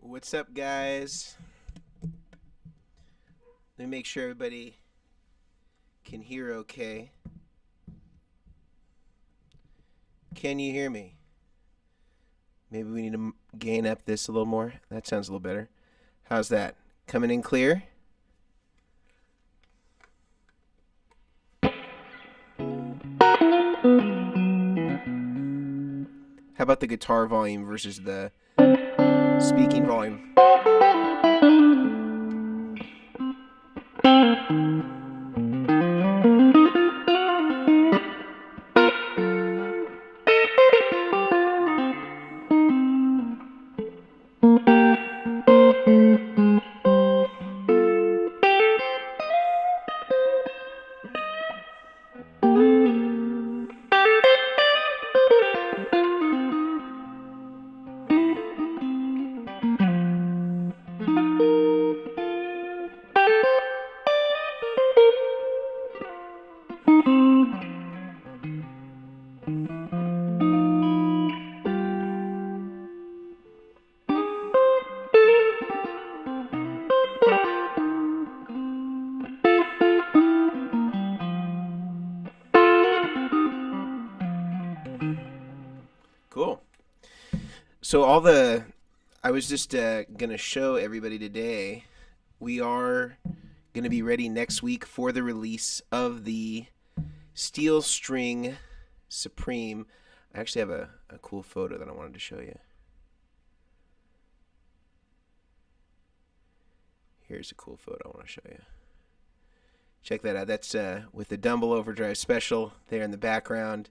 What's up, guys? Let me make sure everybody can hear okay. Can you hear me? Maybe we need to gain up this a little more. That sounds a little better. How's that? Coming in clear? How about the guitar volume versus the speaking volume? Cool. So I was just gonna show everybody today. We are gonna be ready next week for the release of the Steel String Supreme. I actually have a cool photo that I wanted to show you. Here's a cool photo I want to show you. Check that out. That's with the Dumble Overdrive Special there in the background.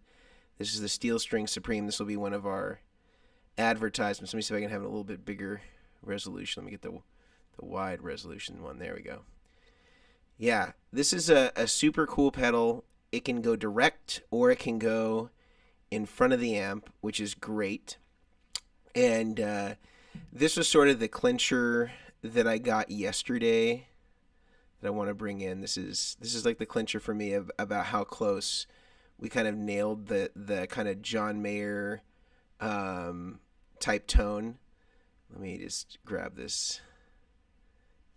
This is the Steel String Supreme. This will be one of our advertisements. Let me see if I can have a little bit bigger resolution. Let me get the wide resolution one. There we go. Yeah, this is a super cool pedal. It can go direct or it can go in front of the amp, which is great. And this was sort of the clincher that I got yesterday that I want to bring in. This is like the clincher for me about how close we kind of nailed the kind of John Mayer type tone. Let me just grab this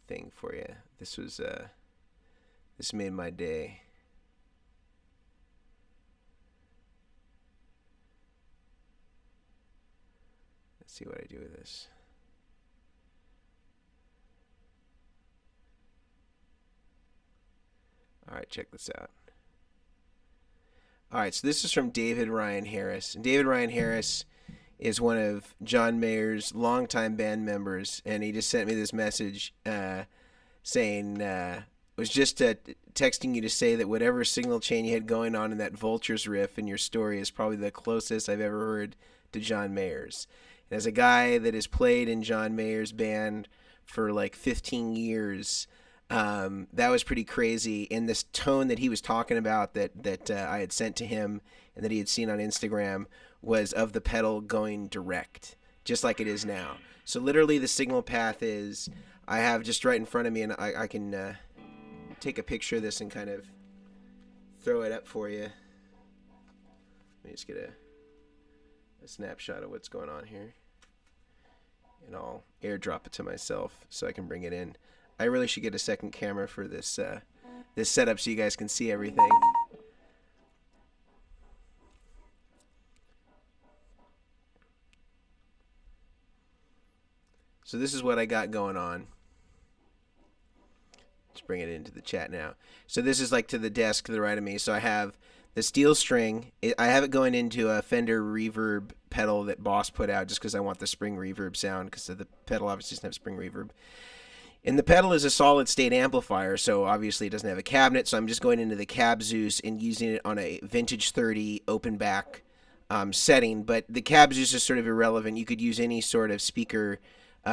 thing for you. This made my day. Let's see what I do with this. All right, check this out. All right, so this is from David Ryan Harris. And David Ryan Harris is one of John Mayer's longtime band members, and he just sent me this message saying, was just texting you to say that whatever signal chain you had going on in that Vultures riff in your story is probably the closest I've ever heard to John Mayer's. And as a guy that has played in John Mayer's band for like 15 years, that was pretty crazy. And this tone that he was talking about that I had sent to him and that he had seen on Instagram was of the pedal going direct, just like it is now. So literally the signal path is, I have just right in front of me, and I can take a picture of this and kind of throw it up for you. Let me just get a snapshot of what's going on here. And I'll airdrop it to myself so I can bring it in. I really should get a second camera for this this setup so you guys can see everything. So this is what I got going on. Let's bring it into the chat now. So this is like to the desk to the right of me. So I have the steel string. I have it going into a Fender reverb pedal that Boss put out just because I want the spring reverb sound, because the pedal obviously doesn't have spring reverb. And the pedal is a solid state amplifier, so obviously it doesn't have a cabinet. So I'm just going into the Cab Zeus and using it on a vintage 30 open back setting. But the Cab Zeus is sort of irrelevant. You could use any sort of speaker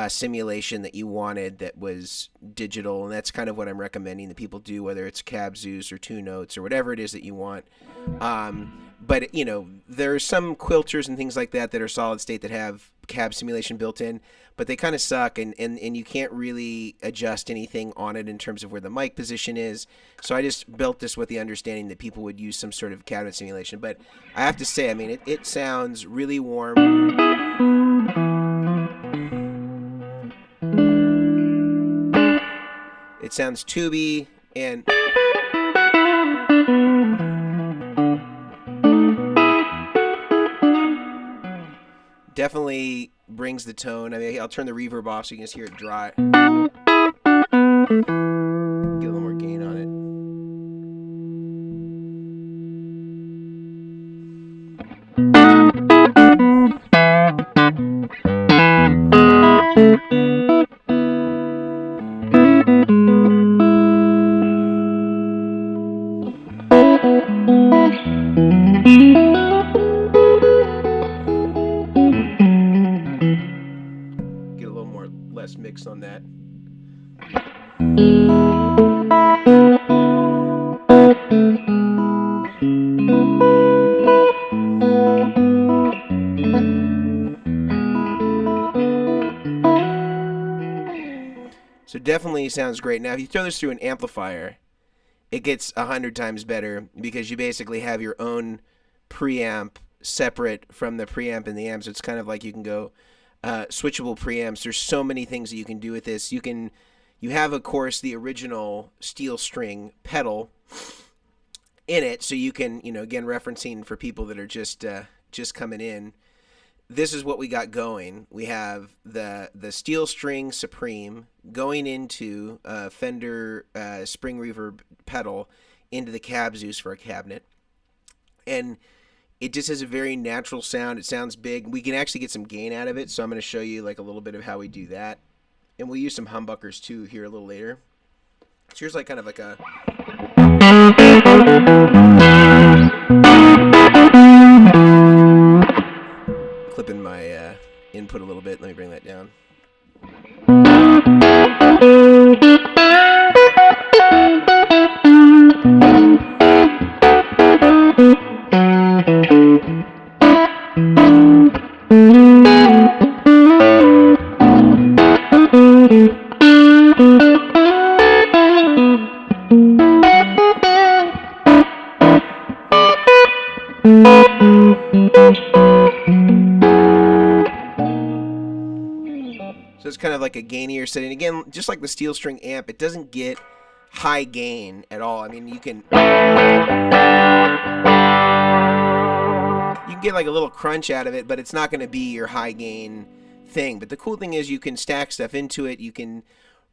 simulation that you wanted that was digital, and that's kind of what I'm recommending that people do, whether it's Cab Zeus or Two Notes or whatever it is that you want. But there are some quilters and things like that that are solid state that have cab simulation built in, but they kind of suck, and you can't really adjust anything on it in terms of where the mic position is. So I just built this with the understanding that people would use some sort of cabinet simulation. But I have to say, I mean, it sounds really warm. It sounds tubey and definitely brings the tone. I mean, I'll turn the reverb off so you can just hear it dry. Get a little more gain on it. Get a little more less mix on that. So definitely sounds great. Now, if you throw this through an amplifier, it gets 100 times better because you basically have your own preamp separate from the preamp and the amp. So it's kind of like you can go switchable preamps. There's so many things that you can do with this. You have, of course, the original steel string pedal in it, so you can, again, referencing for people that are just coming in. This is what we got going. We have the steel string Supreme going into Fender Spring Reverb pedal into the Cab Zeus for a cabinet. And it just has a very natural sound. It sounds big. We can actually get some gain out of it, so I'm going to show you like a little bit of how we do that. And we'll use some humbuckers too here a little later. So here's like kind of like a... clipping my input a little bit. Let me bring that down. So it's kind of like a gainier setting. Again, just like the steel string amp, it doesn't get high gain at all. I mean, you can get like a little crunch out of it, but it's not going to be your high gain thing. But the cool thing is you can stack stuff into it. You can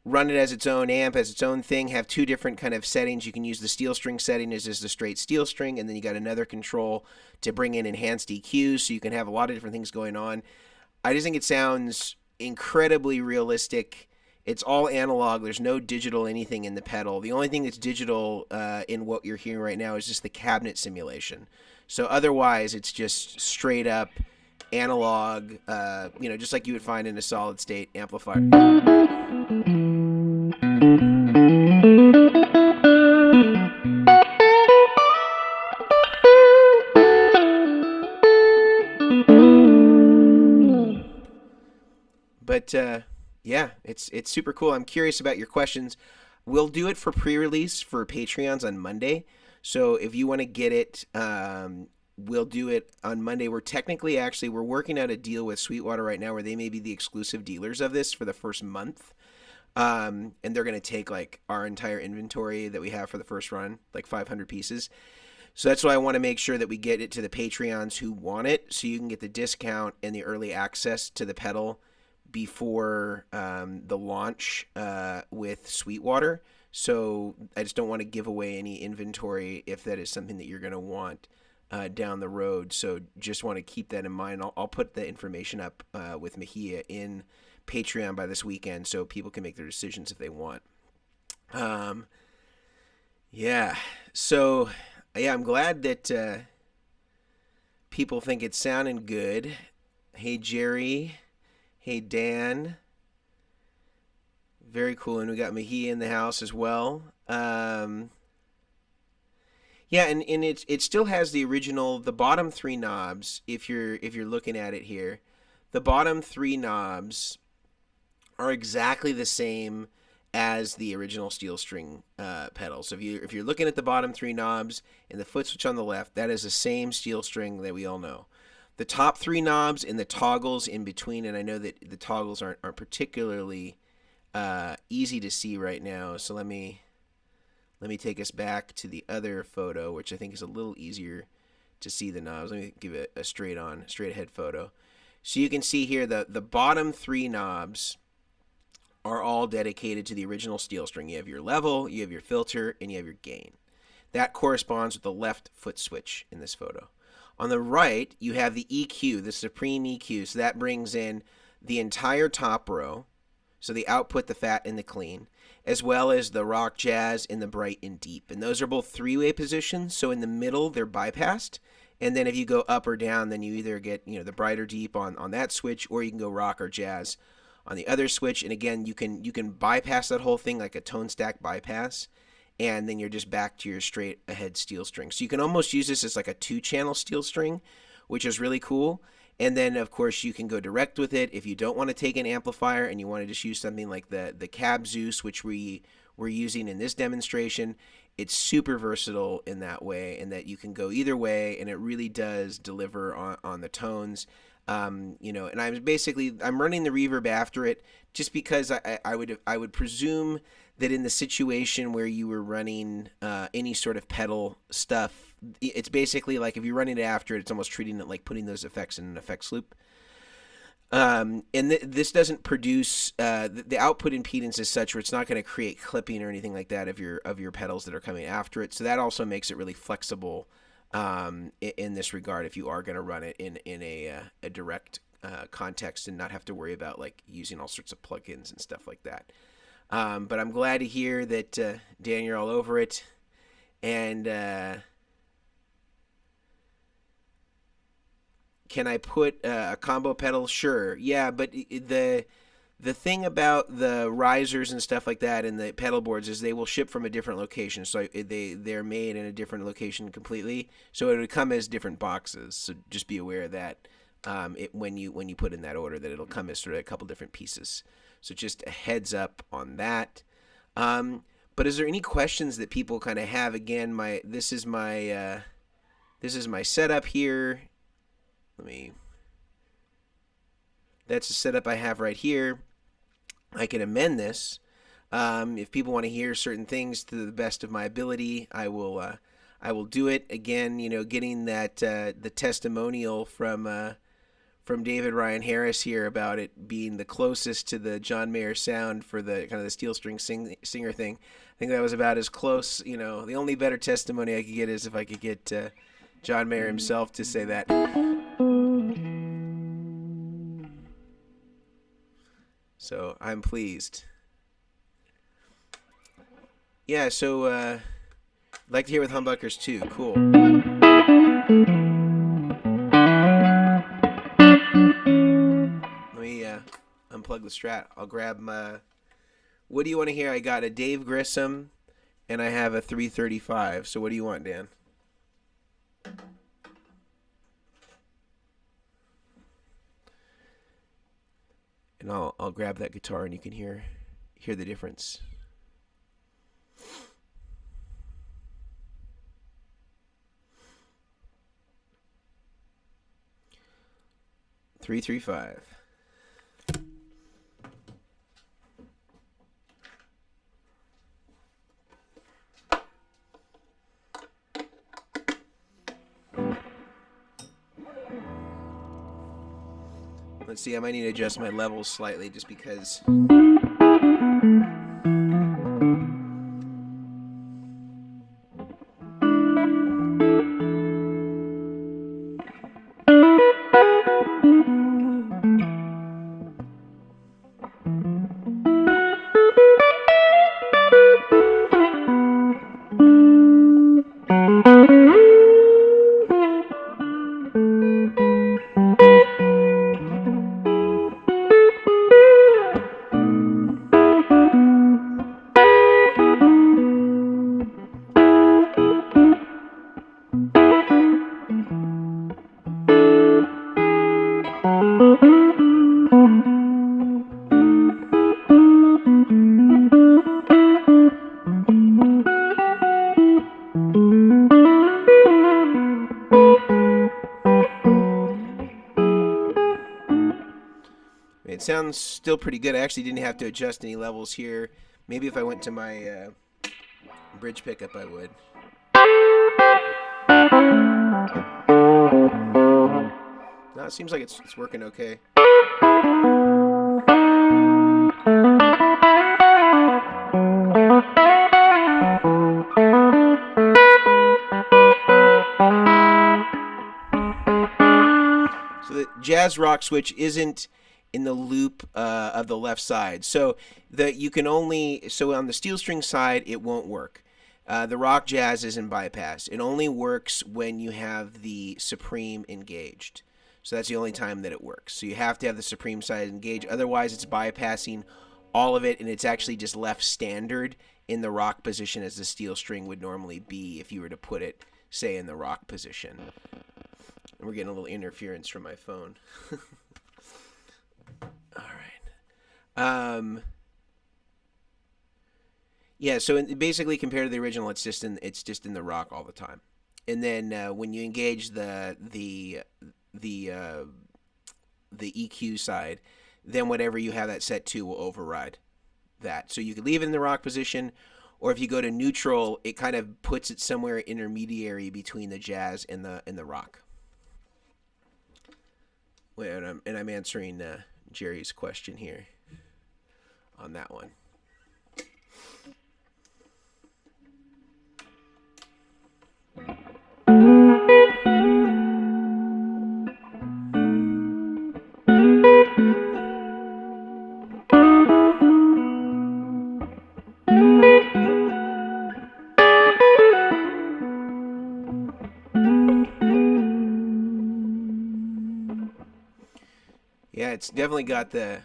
run it as its own amp, as its own thing, have two different kind of settings. You can use the steel string setting as just a straight steel string, and then you got another control to bring in enhanced EQs, so you can have a lot of different things going on. I just think it sounds incredibly realistic. It's all analog. There's no digital anything in the pedal. The only thing that's digital in what you're hearing right now is just the cabinet simulation. So otherwise, it's just straight up analog, just like you would find in a solid state amplifier. But yeah, it's super cool. I'm curious about your questions. We'll do it for pre-release for Patreons on Monday. So if you want to get it, we'll do it on Monday. We're working out a deal with Sweetwater right now where they may be the exclusive dealers of this for the first month. And they're going to take like our entire inventory that we have for the first run, like 500 pieces. So that's why I want to make sure that we get it to the Patreons who want it, so you can get the discount and the early access to the pedal before the launch with Sweetwater. So I just don't want to give away any inventory if that is something that you're going to want down the road. So just want to keep that in mind. I'll put the information up with Mejia in Patreon by this weekend, so people can make their decisions if they want. Yeah. So, yeah, I'm glad that people think it's sounding good. Hey, Jerry. Hey, Dan. Very cool. And we got Mahia in the house as well. Yeah, and it still has the original, the bottom three knobs. If you're looking at it here, the bottom three knobs are exactly the same as the original steel string pedal. So if you're looking at the bottom three knobs and the foot switch on the left, that is the same steel string that we all know. The top three knobs and the toggles in between, and I know that the toggles aren't particularly easy to see right now. So let me take us back to the other photo, which I think is a little easier to see the knobs. Let me give it a straight ahead photo. So you can see here the bottom three knobs are all dedicated to the original steel string. You have your level, you have your filter, and you have your gain. That corresponds with the left foot switch in this photo. On the right, you have the EQ, the Supreme EQ. So that brings in the entire top row, so the output, the fat, and the clean, as well as the rock, jazz, and the bright and deep. And those are both three-way positions, so in the middle, they're bypassed. And then if you go up or down, then you either get the bright or deep on that switch, or you can go rock or jazz on the other switch. And again, you can bypass that whole thing like a tone stack bypass, and then you're just back to your straight ahead steel string. So you can almost use this as like a 2-channel steel string, which is really cool. And then, of course, you can go direct with it if you don't want to take an amplifier and you want to just use something like the Cab Zeus, which we're using in this demonstration. It's super versatile in that way, and that you can go either way, and it really does deliver on the tones. And I'm running the reverb after it just because I would presume that in the situation where you were running any sort of pedal stuff, it's basically like if you're running it after it, it's almost treating it like putting those effects in an effects loop. And this doesn't produce the output impedance is such where it's not going to create clipping or anything like that of your pedals that are coming after it. So that also makes it really flexible in this regard if you are going to run it in a direct context and not have to worry about like using all sorts of plugins and stuff like that. But I'm glad to hear that Dan, you're all over it, and can I put a combo pedal? Sure. Yeah, but the thing about the risers and stuff like that and the pedal boards is they will ship from a different location. So they're made in a different location completely. So it would come as different boxes. So just be aware of that when you put in that order, that it'll come as sort of a couple different pieces. So just a heads up on that. But is there any questions that people kind of have? Again, this is my setup here. That's the setup I have right here. I can amend this. If people want to hear certain things to the best of my ability, I will do it. Again, getting that the testimonial from David Ryan Harris here about it being the closest to the John Mayer sound for the kind of the steel string singer thing. I think that was about as close. The only better testimony I could get is if I could get John Mayer himself to say that. So I'm pleased. Yeah, so I'd like to hear with humbuckers too. Cool. Let me unplug the Strat. I'll grab my... What do you want to hear? I got a Dave Grissom and I have a 335. So what do you want, Dan? And I'll grab that guitar and you can hear the difference. $335. Let's see, I might need to adjust my levels slightly just because. sounds still pretty good. I actually didn't have to adjust any levels here. Maybe if I went to my bridge pickup, I would. No, it seems like it's working okay. So the jazz rock switch isn't in the loop of the left side. So you can only, so on the steel string side, it won't work. The rock jazz is in bypass. It only works when you have the supreme engaged. So that's the only time that it works. So you have to have the supreme side engaged. Otherwise, it's bypassing all of it, and it's actually just left standard in the rock position as the steel string would normally be if you were to put it, say, in the rock position. We're getting a little interference from my phone. All right. Yeah. So basically, compared to the original, it's just in the rock all the time. And then when you engage the EQ side, then whatever you have that set to will override that. So you could leave it in the rock position, or if you go to neutral, it kind of puts it somewhere intermediary between the jazz and the rock. Wait, and I'm answering Jerry's question here on that one. Yeah, it's definitely got the...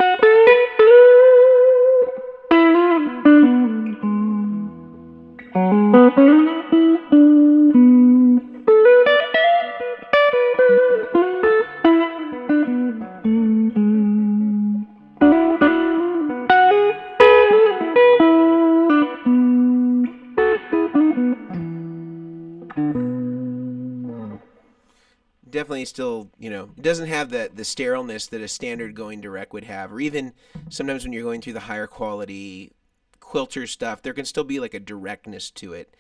Definitely still, it doesn't have the sterileness that a standard going direct would have, or even sometimes when you're going through the higher quality quilter stuff, there can still be like a directness to it.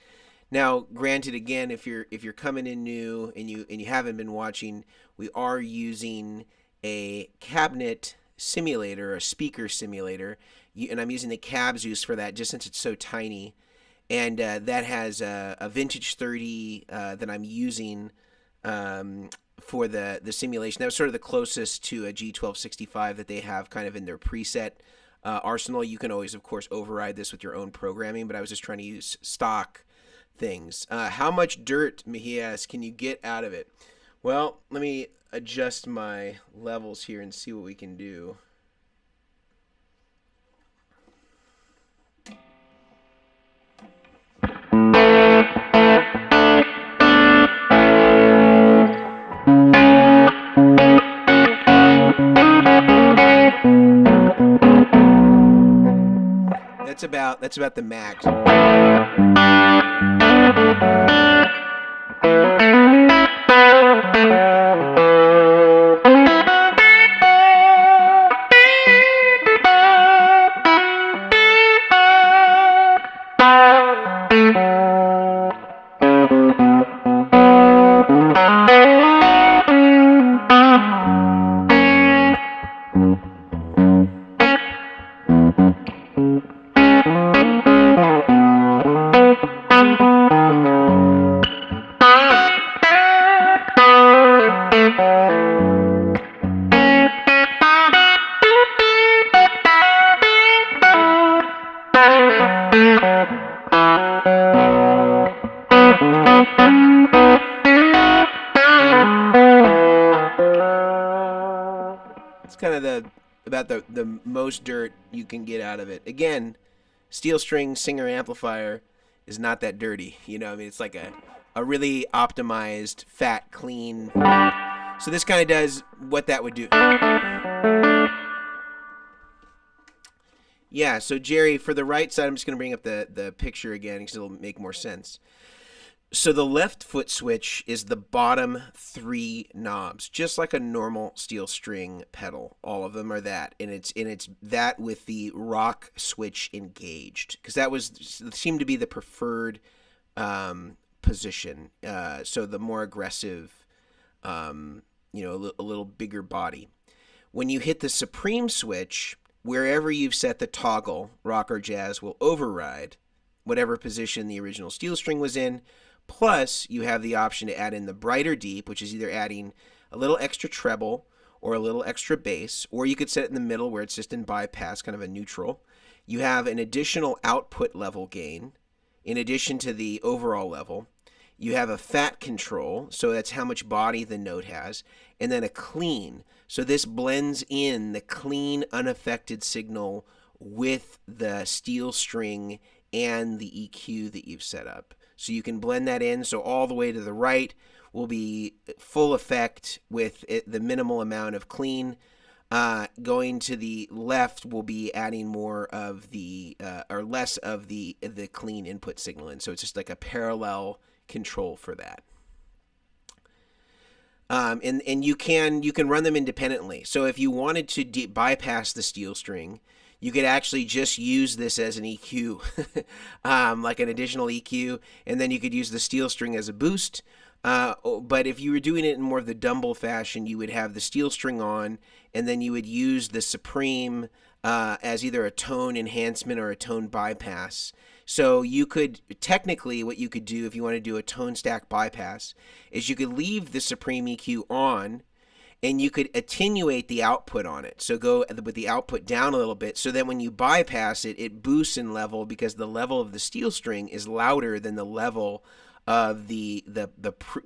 Now, granted, again, if you're coming in new and you haven't been watching, we are using a cabinet simulator, a speaker simulator, and I'm using the Cab Zeus for that just since it's so tiny, and that has a vintage 30 that I'm using for the simulation. That was sort of the closest to a G1265 that they have kind of in their preset arsenal. You can always, of course, override this with your own programming, but I was just trying to use stock things. How much dirt, he asks, can you get out of it? Well, let me adjust my levels here and see what we can do. That's about the max. It's kind of about the most dirt you can get out of it. Again, steel string Singer amplifier is not that dirty. It's like a really optimized, fat, clean. So this kind of does what that would do. Yeah, so Jerry, for the right side, I'm just going to bring up the picture again because it'll make more sense. So the left foot switch is the bottom 3 knobs, just like a normal steel string pedal. All of them are that, and it's that with the rock switch engaged, because that seemed to be the preferred position. So the more aggressive, a little bigger body. When you hit the supreme switch, wherever you've set the toggle, rock or jazz will override whatever position the original steel string was in. Plus, you have the option to add in the brighter deep, which is either adding a little extra treble or a little extra bass, or you could set it in the middle where it's just in bypass, kind of a neutral. You have an additional output level gain in addition to the overall level. You have a fat control, so that's how much body the note has, and then a clean. So this blends in the clean, unaffected signal with the steel string and the EQ that you've set up. So you can blend that in. So all the way to the right will be full effect with the minimal amount of clean. Going to the left will be adding more of the or less of the clean input signal in. So it's just like a parallel control for that. And you can run them independently. So if you wanted to bypass the steel string, you could actually just use this as an EQ, like an additional EQ, and then you could use the steel string as a boost. But if you were doing it in more of the Dumble fashion, you would have the steel string on, and then you would use the Supreme as either a tone enhancement or a tone bypass. So you could, technically, what you could do if you want to do a tone stack bypass is you could leave the Supreme EQ on, and you could attenuate the output on it. So go with the output down a little bit, so that when you bypass it, it boosts in level because the level of the steel string is louder than the level of the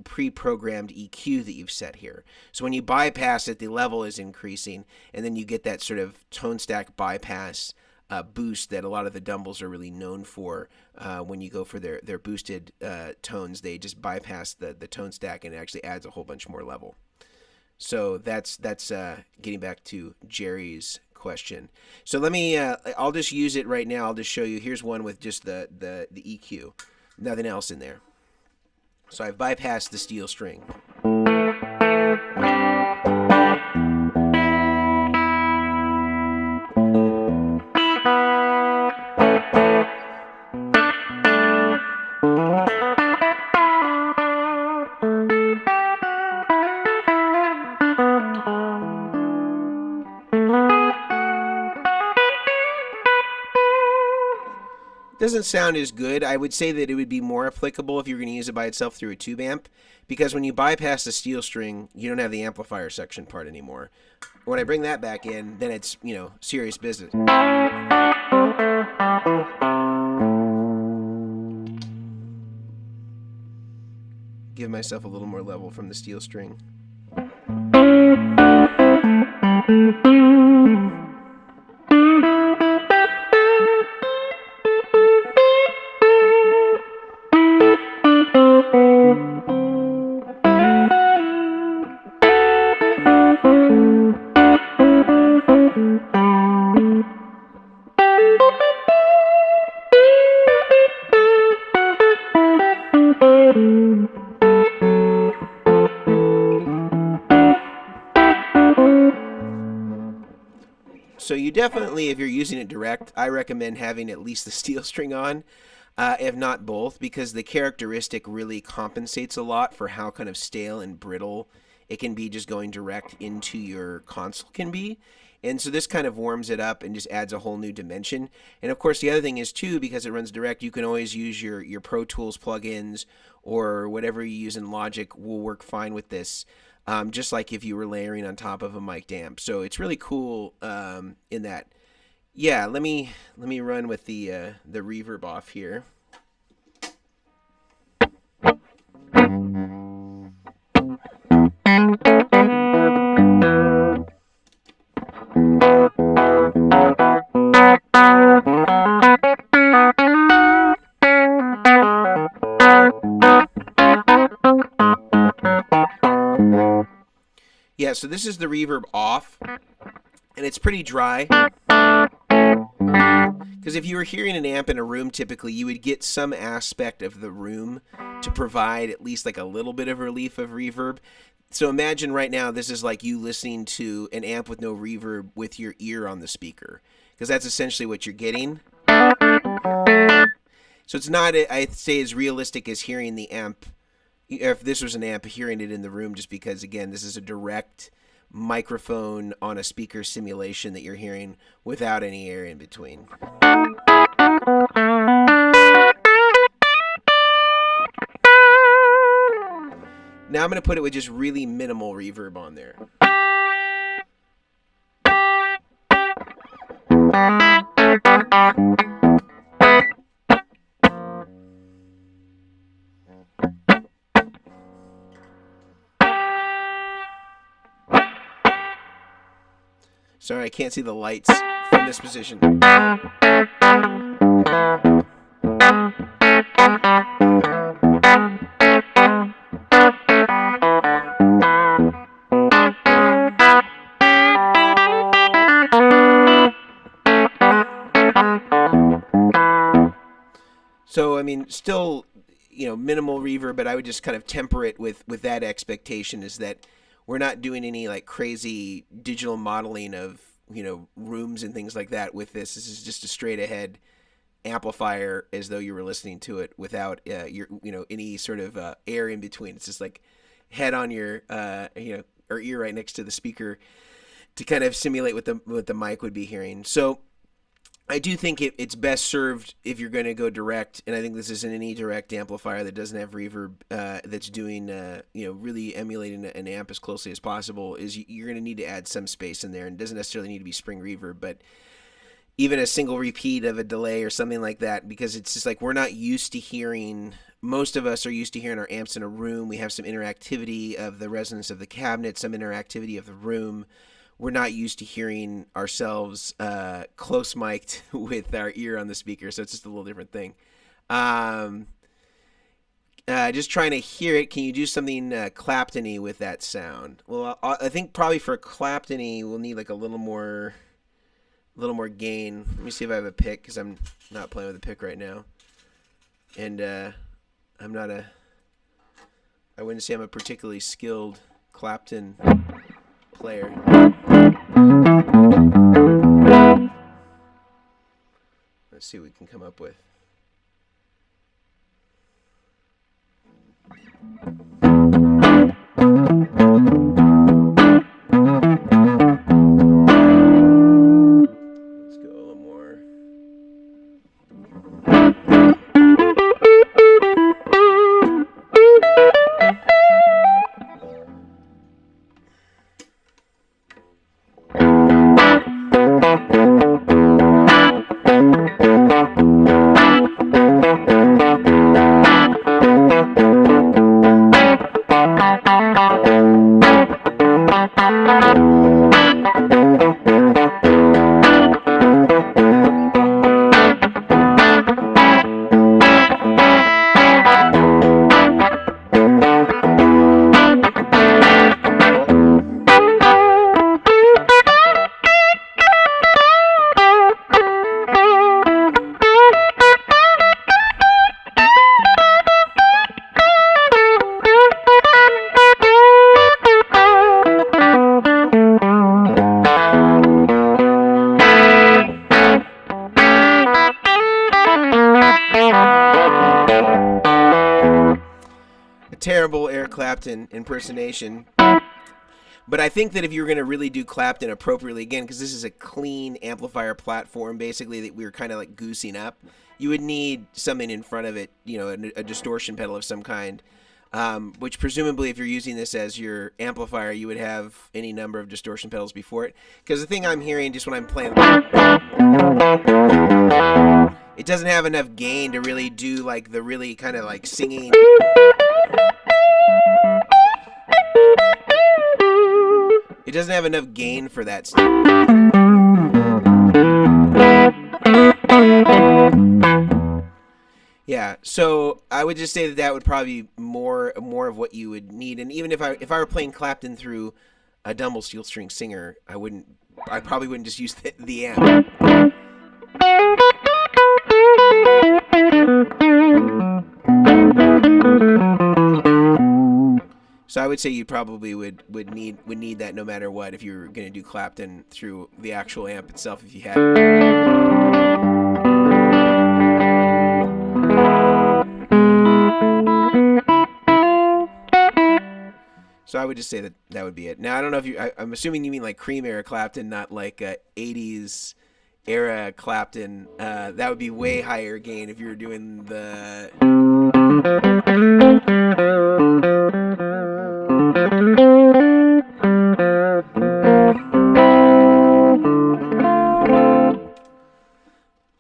pre-programmed EQ that you've set here. So when you bypass it, the level is increasing, and then you get that sort of tone stack bypass boost that a lot of the Dumbles are really known for. When you go for their boosted tones, they just bypass the tone stack, and it actually adds a whole bunch more level. So that's getting back to Jerry's question. So let me, I'll just use it right now. I'll just show you. Here's one with just the EQ, nothing else in there. So I've bypassed the steel string. Doesn't sound as good. I would say that it would be more applicable if you're going to use it by itself through a tube amp, because when you bypass the steel string, you don't have the amplifier section part anymore. When I bring that back in, then it's, serious business. Give myself a little more level from the steel string. So you definitely, if you're using it direct, I recommend having at least the steel string on, if not both, because the characteristic really compensates a lot for how kind of stale and brittle it can be just going direct into your console can be. And so this kind of warms it up and just adds a whole new dimension. And of course, the other thing is too, because it runs direct, you can always use your Pro Tools plugins or whatever you use in Logic will work fine with this. Just like if you were layering on top of a mic amp. So it's really cool in that. Yeah, let me run with the reverb off here. Yeah, so this is the reverb off, and it's pretty dry because Because if you were hearing an amp in a room, typically you would get some aspect of the room to provide at least like a little bit of relief of reverb. So imagine right now this is like you listening to an amp with no reverb with your ear on the speaker, because that's essentially what you're getting. So it's not, I'd say, as realistic as hearing the amp, if this was an amp, hearing it in the room, just because, again, this is a direct microphone on a speaker simulation that you're hearing without any air in between. Now I'm going to put it with just really minimal reverb on there. Sorry, I can't see the lights from this position. So, I mean, still, minimal reverb, but I would just kind of temper it with that expectation, is that we're not doing any like crazy digital modeling of, rooms and things like that with this. This is just a straight ahead amplifier, as though you were listening to it without any sort of air in between. It's just like head on your or ear right next to the speaker to kind of simulate what the mic would be hearing. So I do think it's best served if you're going to go direct, and I think this is an any direct amplifier that doesn't have reverb, that's doing, really emulating an amp as closely as possible, is you're going to need to add some space in there, and it doesn't necessarily need to be spring reverb, but even a single repeat of a delay or something like that, because it's just like we're not used to hearing, most of us are used to hearing our amps in a room. We have some interactivity of the resonance of the cabinet, some interactivity of the room. We're not used to hearing ourselves close mic'd with our ear on the speaker, so it's just a little different thing. Just trying to hear it. Can you do something Clapton-y with that sound? Well, I think probably for Clapton-y, we'll need like a little more gain. Let me see if I have a pick, because I'm not playing with a pick right now, and I wouldn't say I'm a particularly skilled Clapton player. Let's see what we can come up with. Let's go a little more. Terrible Eric Clapton impersonation. But I think that if you were going to really do Clapton appropriately, again, because this is a clean amplifier platform, basically, that we were kind of like goosing up, you would need something in front of it, a distortion pedal of some kind, which presumably if you're using this as your amplifier, you would have any number of distortion pedals before it. Because the thing I'm hearing just when I'm playing, it doesn't have enough gain to really do like the really kind of like singing. It doesn't have enough gain for that stuff. Yeah, so I would just say that would probably be more of what you would need. And even if I were playing Clapton through a Dumble steel string singer, I probably wouldn't just use the amp. So I would say you probably would need that no matter what if you were going to do Clapton through the actual amp itself if you had it. So I would just say that would be it. Now I don't know if I'm assuming you mean like Cream era Clapton, not like 80s era Clapton. That would be way higher gain if you were doing the.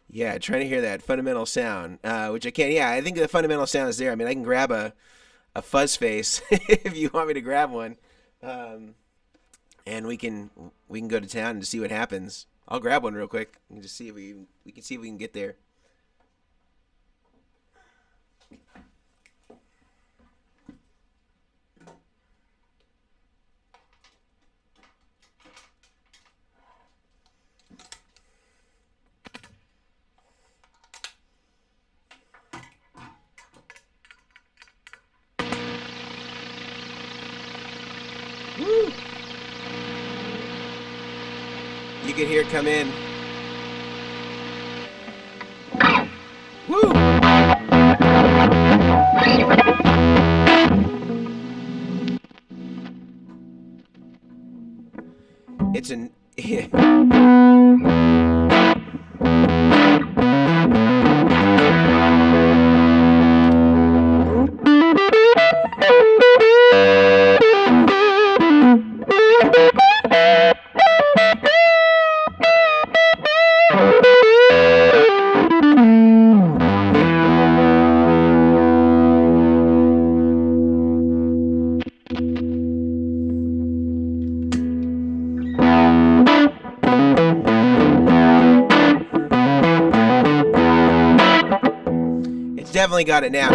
Yeah, trying to hear that fundamental sound, which I can't. Yeah, I think the fundamental sound is there. I mean, I can grab a fuzz face if you want me to grab one, and we can go to town and see what happens. I'll grab one real quick and just see if we can see if we can get there. Woo! You can hear it come in. Woo! It's an. Definitely got it now.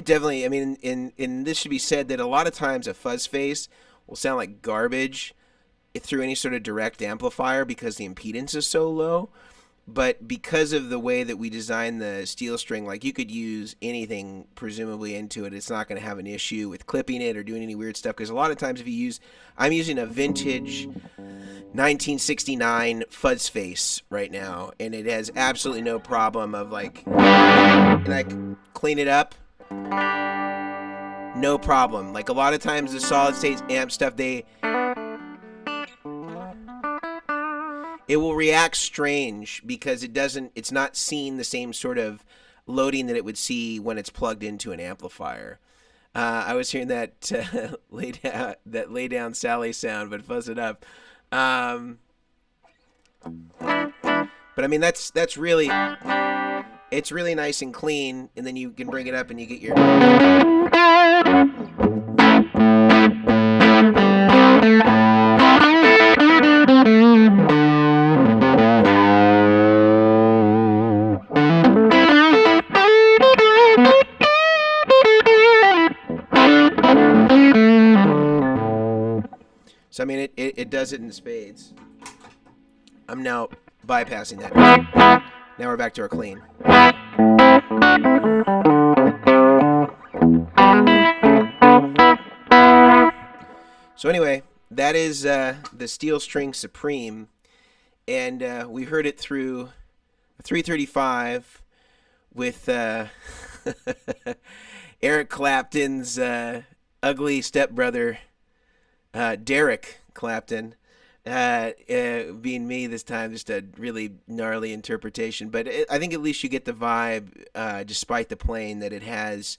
Definitely, I mean, in this should be said that a lot of times a fuzz face will sound like garbage through any sort of direct amplifier because the impedance is so low. But because of the way that we design the steel string, like you could use anything presumably into it. It's not going to have an issue with clipping it or doing any weird stuff. Because a lot of times if you use, I'm using a vintage 1969 fuzz face right now, and it has absolutely no problem of like, and I clean it up. No problem. Like a lot of times the solid state amp stuff, it will react strange because it's not seeing the same sort of loading that it would see when it's plugged into an amplifier. I was hearing that lay down Sally sound, but fuzz it up. But I mean that's really. It's really nice and clean, and then you can bring it up and you get your. So I mean, it does it in spades. I'm now bypassing that. Now we're back to our clean. So anyway, that is the Steel String Supreme, and we heard it through 335 with Eric Clapton's ugly stepbrother, Derek Clapton. Being me this time, just a really gnarly interpretation. But I think at least you get the vibe, despite the playing, that it has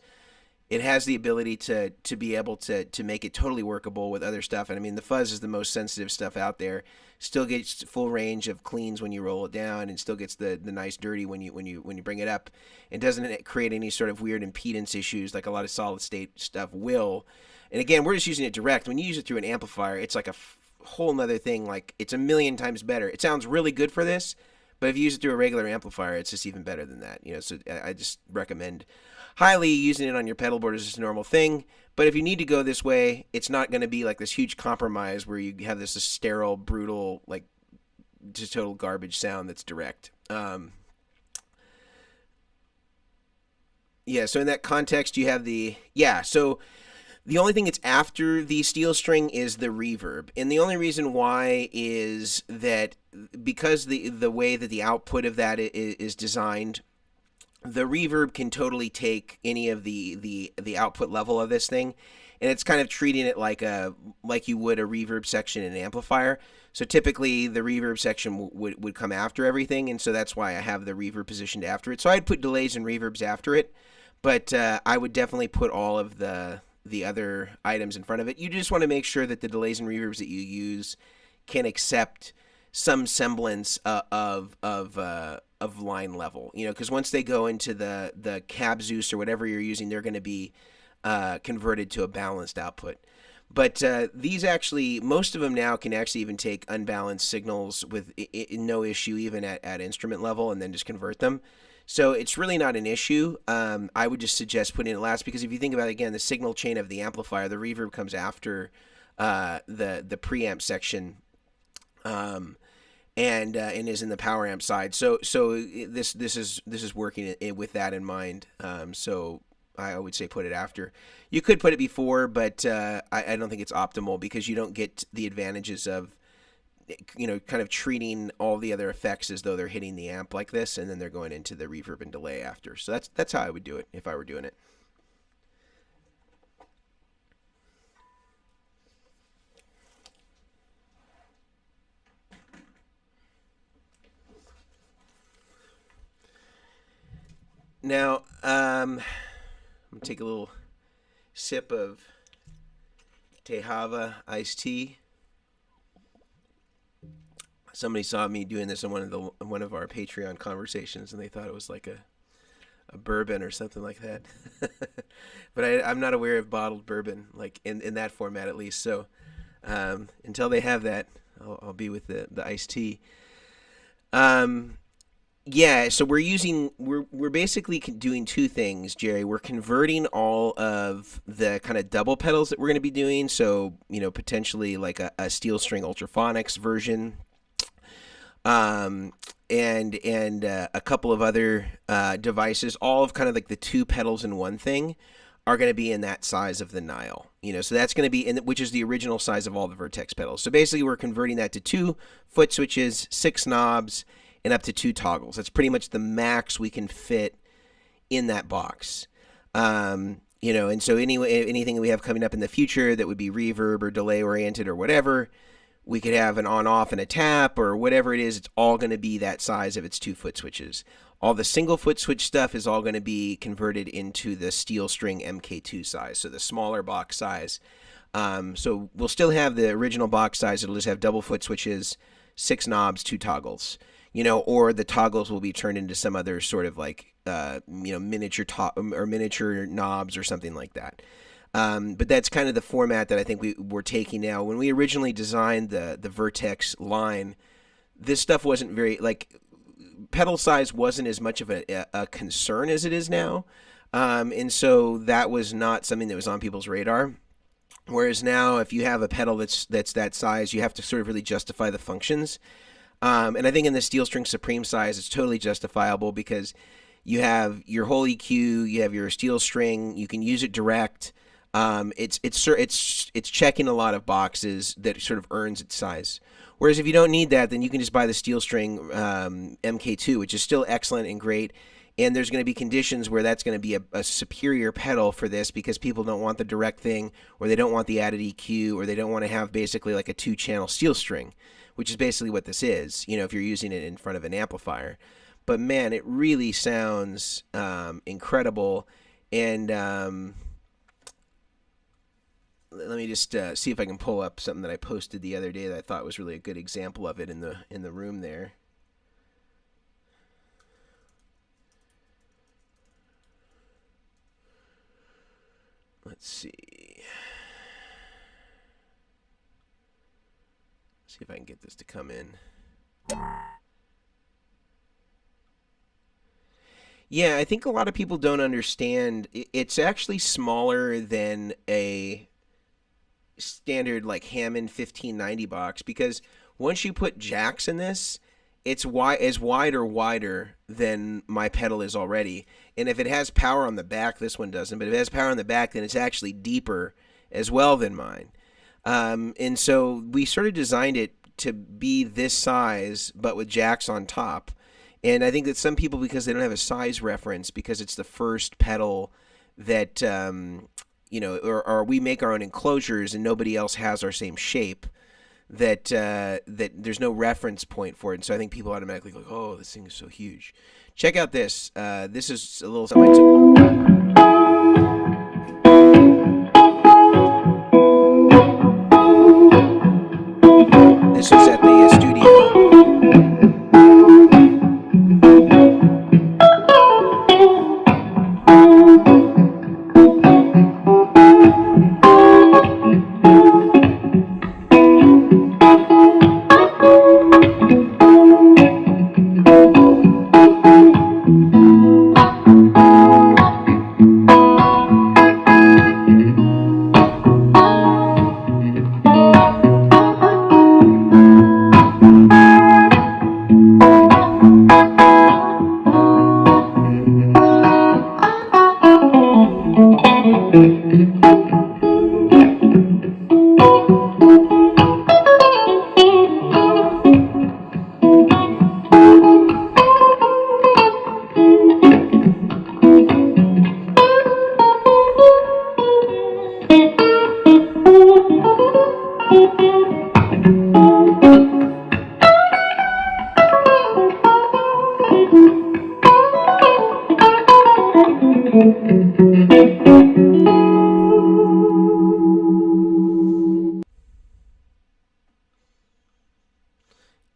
it has the ability to be able to make it totally workable with other stuff. And I mean, the fuzz is the most sensitive stuff out there. Still gets full range of cleans when you roll it down, and still gets the nice dirty when you bring it up. It doesn't create any sort of weird impedance issues like a lot of solid state stuff will. And again, we're just using it direct. When you use it through an amplifier, it's like a whole nother thing. Like, it's a million times better. It sounds really good for this, but if you use it through a regular amplifier, it's just even better than that. So I just recommend highly using it on your pedal board as just a normal thing. But if you need to go this way, it's not going to be like this huge compromise where you have this sterile, brutal, like just total garbage sound that's direct. Yeah, so in that context, you have so the only thing that's after the steel string is the reverb. And the only reason why is that because the way that the output of that is designed, the reverb can totally take any of the output level of this thing, and it's kind of treating it like you would a reverb section in an amplifier. So typically the reverb section would come after everything, and so that's why I have the reverb positioned after it. So I'd put delays and reverbs after it, but I would definitely put all of the other items in front of it. You just want to make sure that the delays and reverbs that you use can accept some semblance of line level, because once they go into the Cab Zeus or whatever you're using, they're going to be converted to a balanced output. But these actually, most of them now can actually even take unbalanced signals with no issue, even at instrument level, and then just convert them. So it's really not an issue. I would just suggest putting it last, because if you think about it, again, the signal chain of the amplifier, the reverb comes after the preamp section, and is in the power amp side. So this is working with that in mind. So I would say put it after. You could put it before, but I don't think it's optimal, because you don't get the advantages of kind of treating all the other effects as though they're hitting the amp like this, and then they're going into the reverb and delay after. So that's how I would do it if I were doing it. Now, I'm going to take a little sip of Tejava iced tea. Somebody saw me doing this in one of our Patreon conversations, and they thought it was like a bourbon or something like that. But I'm not aware of bottled bourbon, like in that format at least. So until they have that, I'll be with the iced tea. Yeah, so we're basically doing two things, Jerry. We're converting all of the kind of double pedals that we're going to be doing. So potentially like a steel string ultraphonics version. And a couple of other devices, all of kind of like the two pedals in one thing, are going to be in that size of the Nile. So that's going to be which is the original size of all the Vertex pedals. So basically, we're converting that to 2 foot switches, 6 knobs, and up to 2 toggles. That's pretty much the max we can fit in that box. And so anything we have coming up in the future that would be reverb or delay oriented or whatever, we could have an on-off and a tap or whatever it is. It's all going to be that size if it's 2 foot switches. All the single foot switch stuff is all going to be converted into the steel string MK2 size, so the smaller box size. So we'll still have the original box size. It'll just have double foot switches, 6 knobs, 2 toggles. Or the toggles will be turned into some other sort of like miniature or miniature knobs or something like that. But that's kind of the format that I think we're taking now. When we originally designed the Vertex line, this stuff wasn't very, like, pedal size wasn't as much of a concern as it is now. And so that was not something that was on people's radar. Whereas now, if you have a pedal that's that size, you have to sort of really justify the functions. And I think in the Steel String Supreme size, it's totally justifiable because you have your whole EQ, you have your steel string, you can use it direct. It's checking a lot of boxes that sort of earns its size. Whereas if you don't need that, then you can just buy the Steel String MK2, which is still excellent and great. And there's going to be conditions where that's going to be a superior pedal for this because people don't want the direct thing, or they don't want the added EQ, or they don't want to have basically like a 2-channel steel string, which is basically what this is, if you're using it in front of an amplifier. But man, it really sounds incredible. And let me just see if I can pull up something that I posted the other day that I thought was really a good example of it in the room there. Let's see. See if I can get this to come in. Yeah, I think a lot of people don't understand. It's actually smaller than a standard like Hammond 1590 box because once you put jacks in this, it's wide or wider than my pedal is already. And if it has power on the back, this one doesn't. But if it has power on the back, then it's actually deeper as well than mine. And so we sort of designed it to be this size, but with jacks on top. And I think that some people, because they don't have a size reference, because it's the first pedal that, or we make our own enclosures and nobody else has our same shape, that there's no reference point for it. And so I think people automatically go, oh, this thing is so huge. Check out this. This is a little something I took. This was at the studio.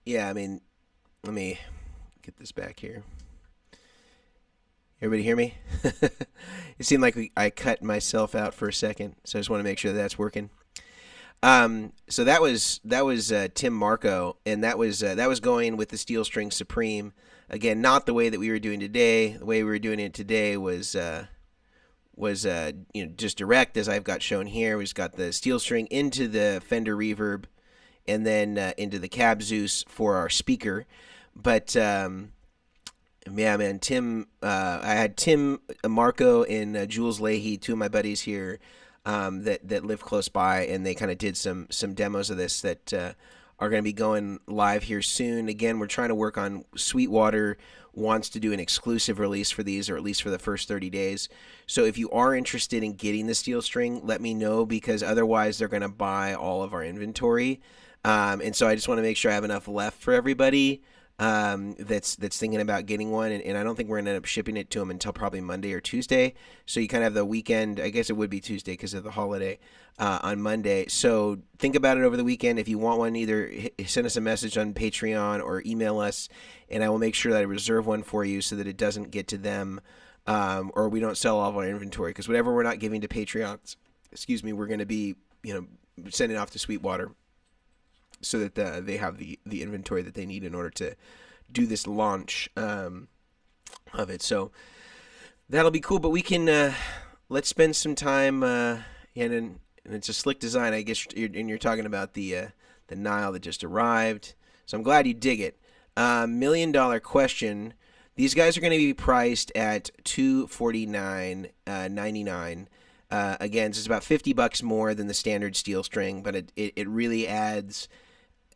Yeah, I mean, let me get this back here. Everybody hear me? It seemed like I cut myself out for a second, so I just want to make sure that's working. So that was Tim Marco, and that was going with the Steel String Supreme. Again, not the way that we were doing today. The way we were doing it today was just direct, as I've got shown here. We just got the steel string into the Fender Reverb, and then into the Cab Zeus for our speaker. But yeah, man, Tim, I had Tim Marco and Jules Leahy, two of my buddies here, that live close by, and they kind of did some demos of this that are going to be going live here soon. Again, we're trying to work on Sweetwater wants to do an exclusive release for these, or at least for the first 30 days. So if you are interested in getting the steel string, let me know, because otherwise they're going to buy all of our inventory. And so I just want to make sure I have enough left for everybody that's thinking about getting one, and I don't think we're going to end up shipping it to them until probably Monday or Tuesday. So you kind of have the weekend. I guess it would be Tuesday because of the holiday on Monday. So think about it over the weekend. If you want one, either send us a message on Patreon or email us, and I will make sure that I reserve one for you so that it doesn't get to them, or we don't sell all of our inventory, because whatever we're not giving to Patreons, we're going to be sending off to Sweetwater, so that they have the inventory that they need in order to do this launch of it. So that'll be cool. But we can let's spend some time, and it's a slick design. I guess you're talking about the Nile that just arrived. So I'm glad you dig it. $1 million question. These guys are going to be priced at $249.99. Again, so it's about $50 more than the standard steel string, but it really adds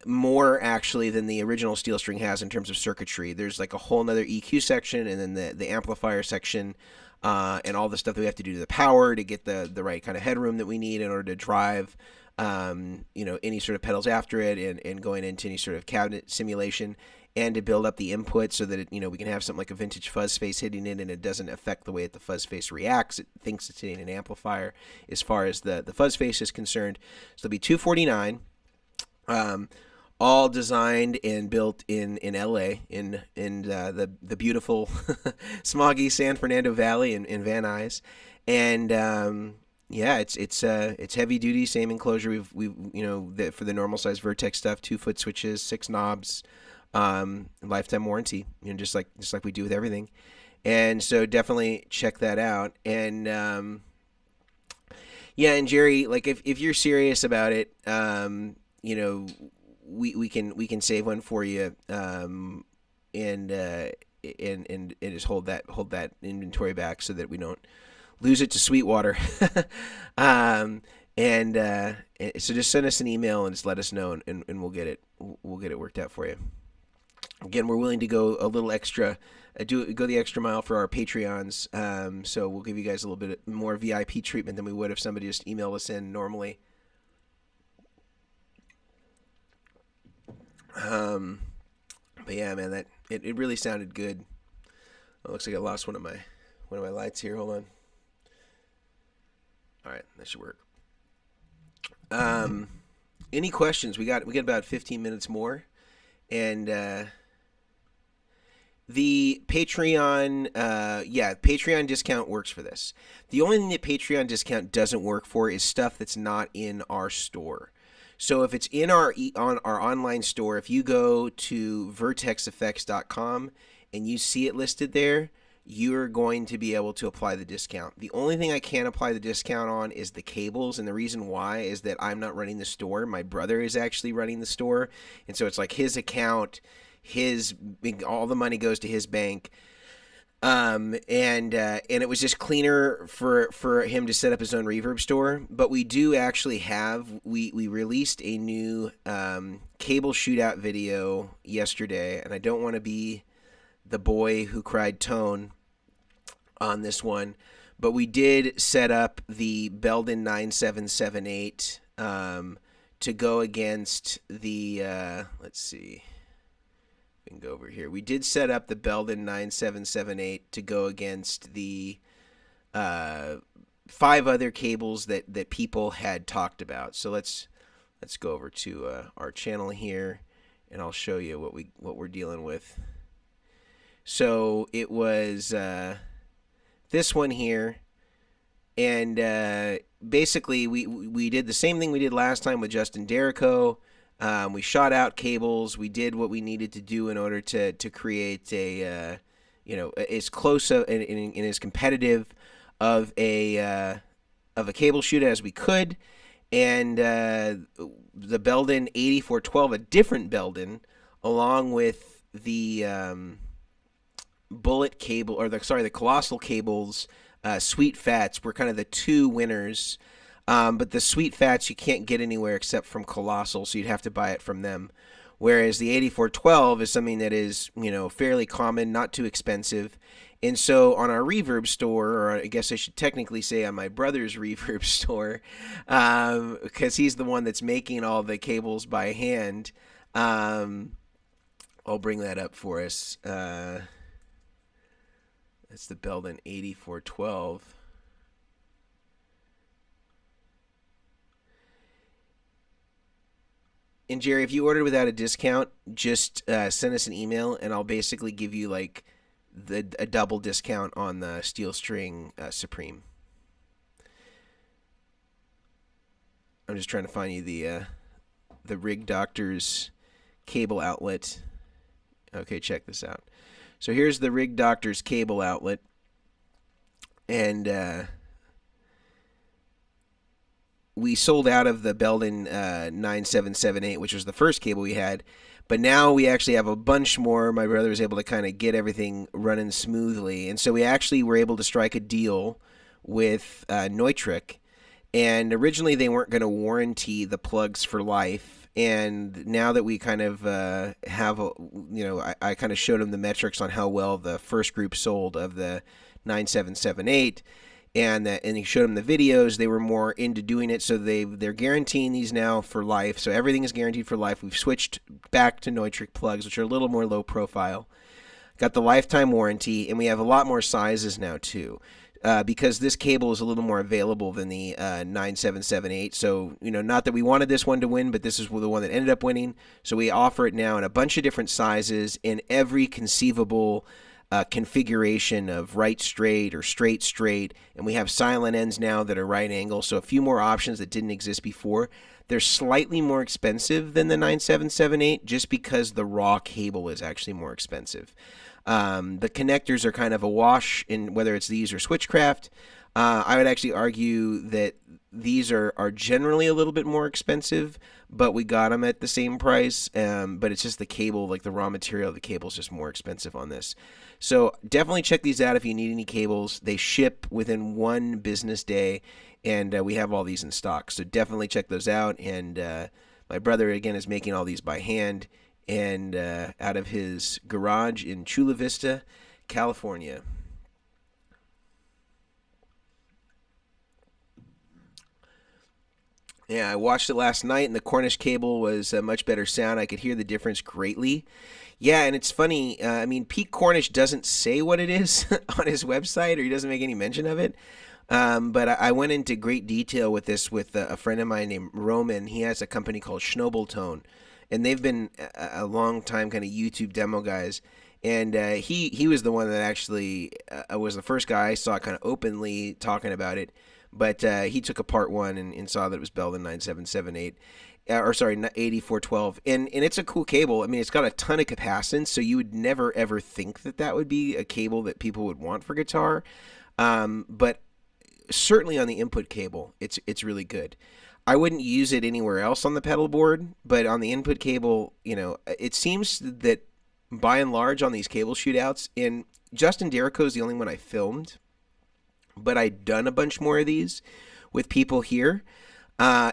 more actually than the original steel string has in terms of circuitry. There's like a whole nother EQ section, and then the amplifier section, and all the stuff that we have to do to the power to get the right kind of headroom that we need in order to drive any sort of pedals after it, and going into any sort of cabinet simulation. and to build up the input so that we can have something like a vintage fuzz face hitting it, and it doesn't affect the way that the fuzz face reacts. It thinks it's hitting an amplifier as far as the fuzz face is concerned. So it'll be $249. All designed and built in LA, in the beautiful smoggy San Fernando Valley in Van Nuys. And yeah, it's heavy duty, same enclosure. We've for the normal size Vertex stuff, 2-foot switches, 6 knobs, lifetime warranty, just like we do with everything. And so definitely check that out. And yeah, and Jerry, like if you're serious about it, we can save one for you, and just hold that inventory back so that we don't lose it to Sweetwater. And so just send us an email and just let us know, and we'll get it worked out for you. Again, we're willing to go a little extra, go the extra mile for our Patreons. So we'll give you guys a little bit more VIP treatment than we would if somebody just emailed us in normally. But yeah, man, that it really sounded good. It looks like I lost one of my lights here. Hold on. All right, that should work. Any questions? We got about 15 minutes more, and the Patreon, Patreon discount works for this. The only thing that Patreon discount doesn't work for is stuff that's not in our store. So if it's in our online store, if you go to vertexeffects.com and you see it listed there, you're going to be able to apply the discount. The only thing I can't apply the discount on is the cables, and the reason why is that I'm not running the store. My brother is actually running the store, and so it's like his account, all the money goes to his bank. And it was just cleaner for him to set up his own reverb store. But we do actually we released a new cable shootout video yesterday, and I don't want to be the boy who cried tone on this one, but we did set up the Belden 9778 to go against the let's see. We can go over here. We did set up the Belden 9778 to go against the 5 other cables that people had talked about. So let's go over to our channel here, and I'll show you what we're dealing with. So it was this one here, and basically we did the same thing we did last time with Justin Derrico. We shot out cables. We did what we needed to do in order to create a as close and as competitive of a cable shootout as we could. And the Belden 8412, a different Belden, along with the bullet cable, or the Colossal cables, Sweet Fats, were kind of the 2 winners. But the Sweet Fats you can't get anywhere except from Colossal, so you'd have to buy it from them. Whereas the 8412 is something that is, fairly common, not too expensive. And so on our reverb store, or I guess I should technically say on my brother's reverb store, because he's the one that's making all the cables by hand, I'll bring that up for us. That's the Belden 8412. And Jerry, if you ordered without a discount, just send us an email, and I'll basically give you like a double discount on the Steel String Supreme. I'm just trying to find you the Rig Doctor's cable outlet. Okay, check this out. So here's the Rig Doctor's cable outlet, and we sold out of the Belden 9778, which was the first cable we had, but now we actually have a bunch more. My brother was able to kind of get everything running smoothly, and so we actually were able to strike a deal with Neutrik, and originally they weren't going to warranty the plugs for life, and now that we kind of have, I kind of showed them the metrics on how well the first group sold of the 9778, and he showed them the videos. They were more into doing it, so they're guaranteeing these now for life. So everything is guaranteed for life. We've switched back to Neutrik plugs, which are a little more low profile. Got the lifetime warranty, and we have a lot more sizes now too. Because this cable is a little more available than the 9778. So, not that we wanted this one to win, but this is the one that ended up winning. So we offer it now in a bunch of different sizes in every conceivable configuration of right straight or straight, and we have silent ends now that are right angle. So a few more options that didn't exist before. They're slightly more expensive than the 9778 just because the raw cable is actually more expensive. The connectors are kind of a wash in whether it's these or Switchcraft. I would actually argue that these are generally a little bit more expensive, but we got them at the same price. But it's just the cable, like the raw material of the cable is just more expensive on this. So definitely check these out if you need any cables. They ship within 1 business day, and we have all these in stock. So definitely check those out. And my brother, again, is making all these by hand and out of his garage in Chula Vista, California. Yeah, I watched it last night, and the Cornish cable was a much better sound. I could hear the difference greatly. Yeah, and it's funny. I mean, Pete Cornish doesn't say what it is on his website, or he doesn't make any mention of it. But I went into great detail with this with a friend of mine named Roman. He has a company called Schnobeltone, and they've been a long time kind of YouTube demo guys. And he was the one that actually was the first guy I saw kind of openly talking about it. But he took apart one and saw that it was Belden 9778. Or sorry, 8412. And it's a cool cable. I mean, it's got a ton of capacitance, so you would never, ever think that would be a cable that people would want for guitar. But certainly on the input cable, it's really good. I wouldn't use it anywhere else on the pedal board, but on the input cable, it seems that by and large on these cable shootouts, and Justin Derrico is the only one I filmed, but I'd done a bunch more of these with people here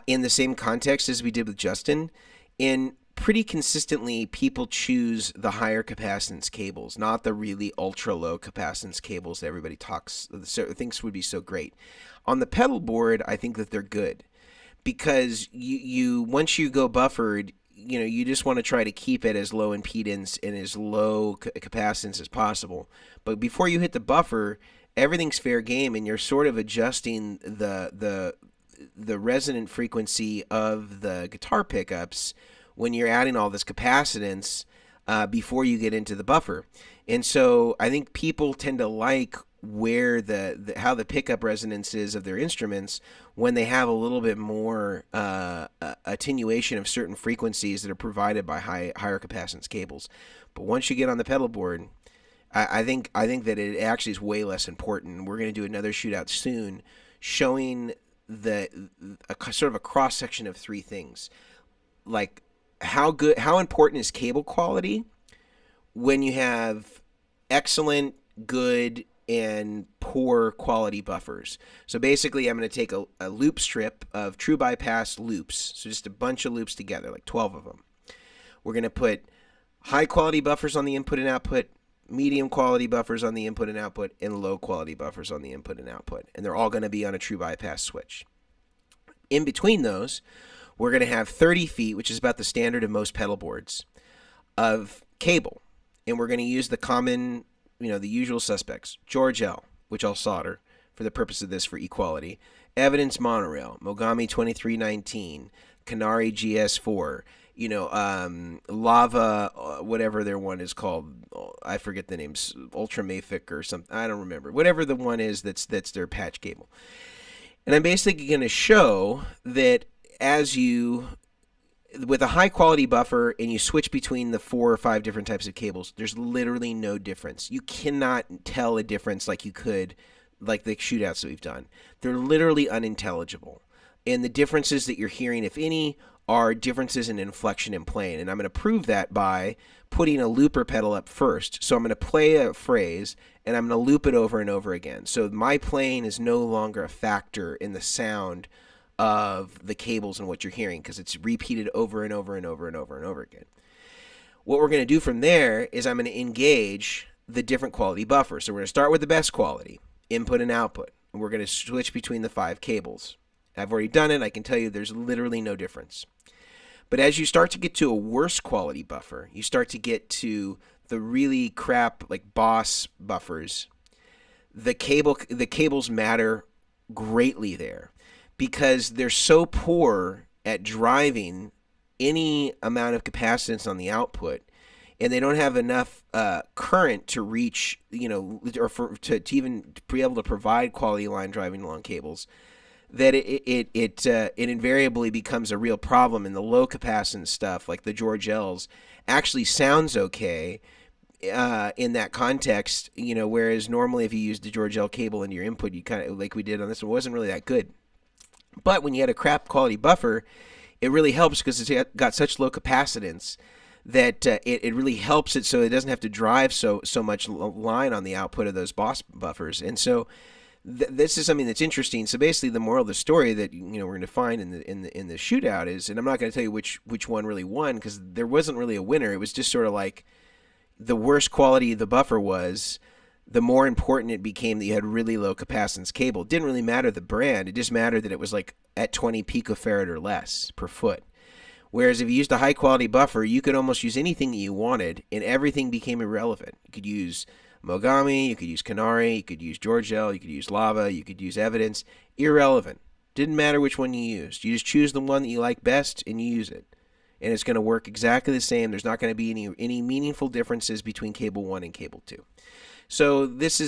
in the same context as we did with Justin. And pretty consistently, people choose the higher capacitance cables, not the really ultra low capacitance cables that everybody thinks would be so great. On the pedal board, I think that they're good because you once you go buffered, you just want to try to keep it as low impedance and as low capacitance as possible. But before you hit the buffer, everything's fair game, and you're sort of adjusting the resonant frequency of the guitar pickups when you're adding all this capacitance before you get into the buffer. And so I think people tend to like where how the pickup resonance is of their instruments when they have a little bit more attenuation of certain frequencies that are provided by higher capacitance cables. But once you get on the pedal board, I think that it actually is way less important. We're going to do another shootout soon showing sort of a cross section of 3 things. Like how important is cable quality when you have excellent, good, and poor quality buffers. So basically I'm going to take a loop strip of true bypass loops, so just a bunch of loops together, like 12 of them. We're going to put high quality buffers on the input and output, medium quality buffers on the input and output, and low quality buffers on the input and output. And they're all going to be on a true bypass switch. In between those, we're going to have 30 feet, which is about the standard of most pedal boards, of cable. And we're going to use the common, the usual suspects. George L., which I'll solder for the purpose of this for equality. Evidence Monorail, Mogami 2319, Canary GS4, Lava, whatever their one is called. I forget the names, Ultra Mafic or something. I don't remember. Whatever the one is that's their patch cable. And I'm basically going to show that with a high quality buffer and you switch between the 4 or 5 different types of cables, there's literally no difference. You cannot tell a difference like you could, like the shootouts that we've done. They're literally unintelligible. And the differences that you're hearing, if any, are differences in inflection and playing. And I'm going to prove that by putting a looper pedal up first. So I'm going to play a phrase and I'm going to loop it over and over again. So my playing is no longer a factor in the sound of the cables and what you're hearing because it's repeated over and over and over and over and over again. What we're going to do from there is I'm going to engage the different quality buffers. So we're going to start with the best quality, input and output. and we're going to switch between the 5 cables. I've already done it. I can tell you there's literally no difference. But as you start to get to a worse quality buffer, you start to get to the really crap like Boss buffers. The cables matter greatly there because they're so poor at driving any amount of capacitance on the output, and they don't have enough current to reach, or to even be able to provide quality line driving along cables, that it invariably becomes a real problem. And the low capacitance stuff, like the George L's, actually sounds okay in that context, whereas normally if you used the George L cable into your input, you kind of, like we did on this one, wasn't really that good. But when you had a crap quality buffer, it really helps because it's got such low capacitance that it really helps it so it doesn't have to drive so much line on the output of those Boss buffers. And so this is something that's interesting. So basically, the moral of the story that we're going to find in the shootout is, and I'm not going to tell you which one really won because there wasn't really a winner. It was just sort of like the worse quality the buffer was, the more important it became that you had really low capacitance cable. It didn't really matter the brand. It just mattered that it was like at 20 picofarad or less per foot. Whereas if you used a high quality buffer, you could almost use anything that you wanted and everything became irrelevant. You could use Mogami, you could use Canary, you could use George L, you could use Lava, you could use Evidence. Irrelevant. Didn't matter which one you used. You just choose the one that you like best and you use it. And it's going to work exactly the same. There's not going to be any meaningful differences between cable 1 and cable 2. So this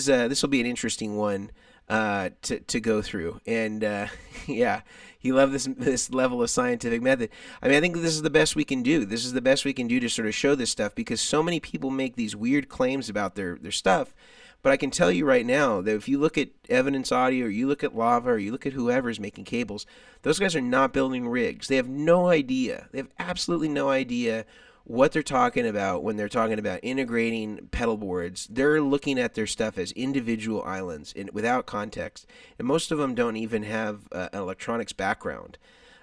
will be an interesting one to go through. And yeah, you love this level of scientific method. I mean, I think this is the best we can do. This is the best we can do to sort of show this stuff because so many people make these weird claims about their stuff. But I can tell you right now that if you look at Evidence Audio or you look at Lava or you look at whoever's making cables, those guys are not building rigs. They have no idea. They have absolutely no idea what they're talking about when they're talking about integrating pedal boards. They're looking at their stuff as individual islands without context. And most of them don't even have an electronics background.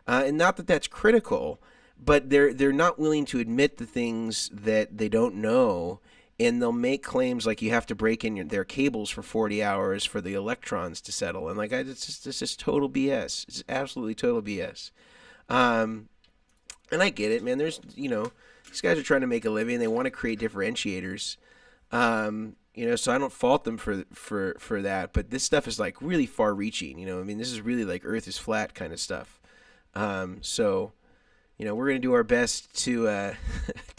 And not that that's critical, but they're not willing to admit the things that they don't know. And they'll make claims like you have to break in their cables for 40 hours for the electrons to settle. And like, it's just total BS. It's absolutely total BS. And I get it, man. There's, these guys are trying to make a living. They want to create differentiators. So I don't fault them for that. But this stuff is like really far reaching. I mean, this is really like Earth is flat kind of stuff. So we're going to do our best to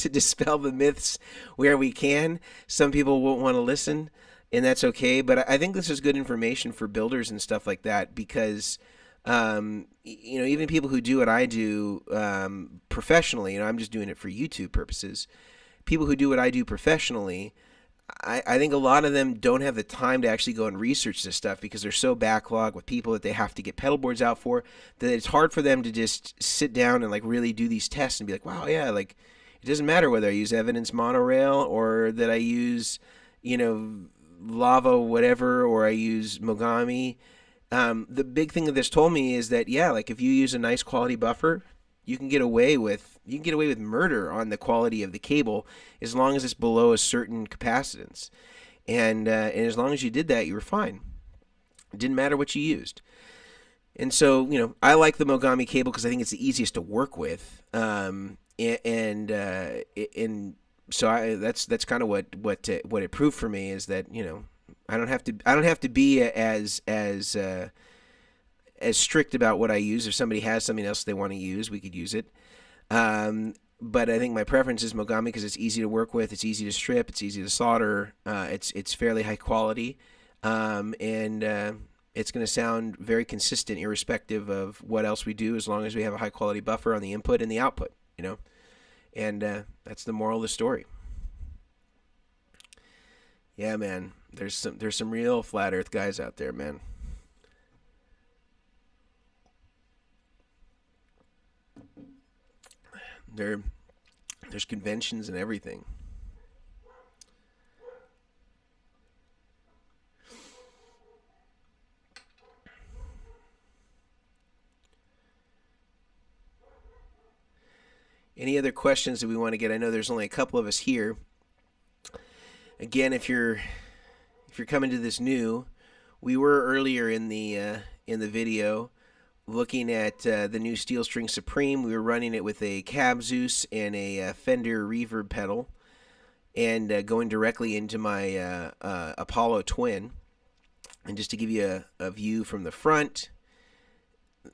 to dispel the myths where we can. Some people won't want to listen, and that's okay. But I think this is good information for builders and stuff like that because, even people who do what I do professionally, I'm just doing it for YouTube purposes. People who do what I do professionally, I think a lot of them don't have the time to actually go and research this stuff because they're so backlogged with people that they have to get pedal boards out for that it's hard for them to just sit down and like really do these tests and be like, wow, yeah, like it doesn't matter whether I use Evidence Monorail or that I use, Lava whatever, or I use Mogami. The big thing that this told me is that, yeah, like if you use a nice quality buffer, you can get away with murder on the quality of the cable as long as it's below a certain capacitance, and as long as you did that, you were fine. It didn't matter what you used. And so I like the Mogami cable because I think it's the easiest to work with, and so that's kind of what it proved for me is that I don't have to be as strict about what I use. If somebody has something else they want to use, we could use it. But I think my preference is Mogami because it's easy to work with, it's easy to strip, it's easy to solder, it's fairly high quality, and it's going to sound very consistent irrespective of what else we do as long as we have a high quality buffer on the input and the output, and that's the moral of the story. Yeah, man, there's some real flat earth guys out there, man. There's conventions and everything. Any other questions that we want to get? I know there's only a couple of us here. Again, if you're coming to this new, We were earlier in the video looking at the new Steel String Supreme. We were running it with a Cab Zeus and a Fender reverb pedal, and going directly into my Apollo Twin. And just to give you a view from the front,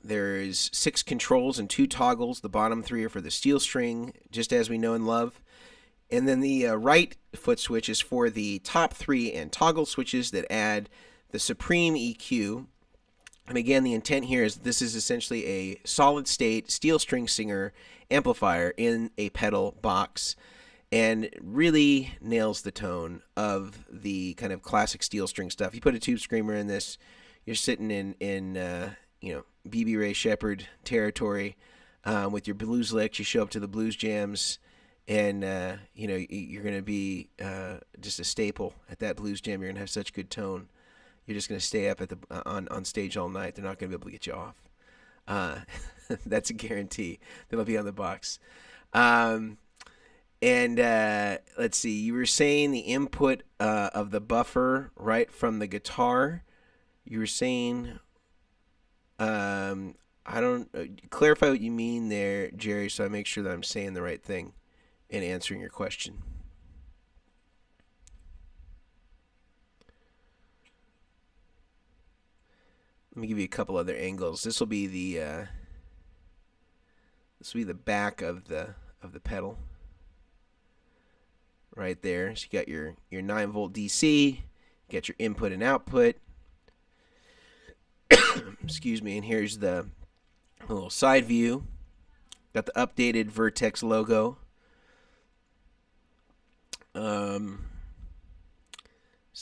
there's 6 controls and 2 toggles. The bottom 3 are for the steel string, just as we know and love. And then the right foot switch is for the top 3 and toggle switches that add the Supreme EQ. And again, the intent here is this is essentially a solid-state steel string singer amplifier in a pedal box, and really nails the tone of the kind of classic steel string stuff. You put a tube screamer in this, you're sitting in B.B. Ray Shepherd territory with your blues licks. You show up to the blues jams, and you're going to be just a staple at that blues jam. You're going to have such good tone. You're just going to stay up at on stage all night. They're not going to be able to get you off. That's a guarantee. That'll be on the box. And let's see. You were saying the input of the buffer right from the guitar. You were saying, I don't clarify what you mean there, Jerry, so I make sure that I'm saying the right thing and answering your question. Let me give you a couple other angles. This will be the back of the pedal. Right there. So you got your 9-volt DC, you got your input and output. Excuse me, and here's the little side view. Got the updated Vertex logo. So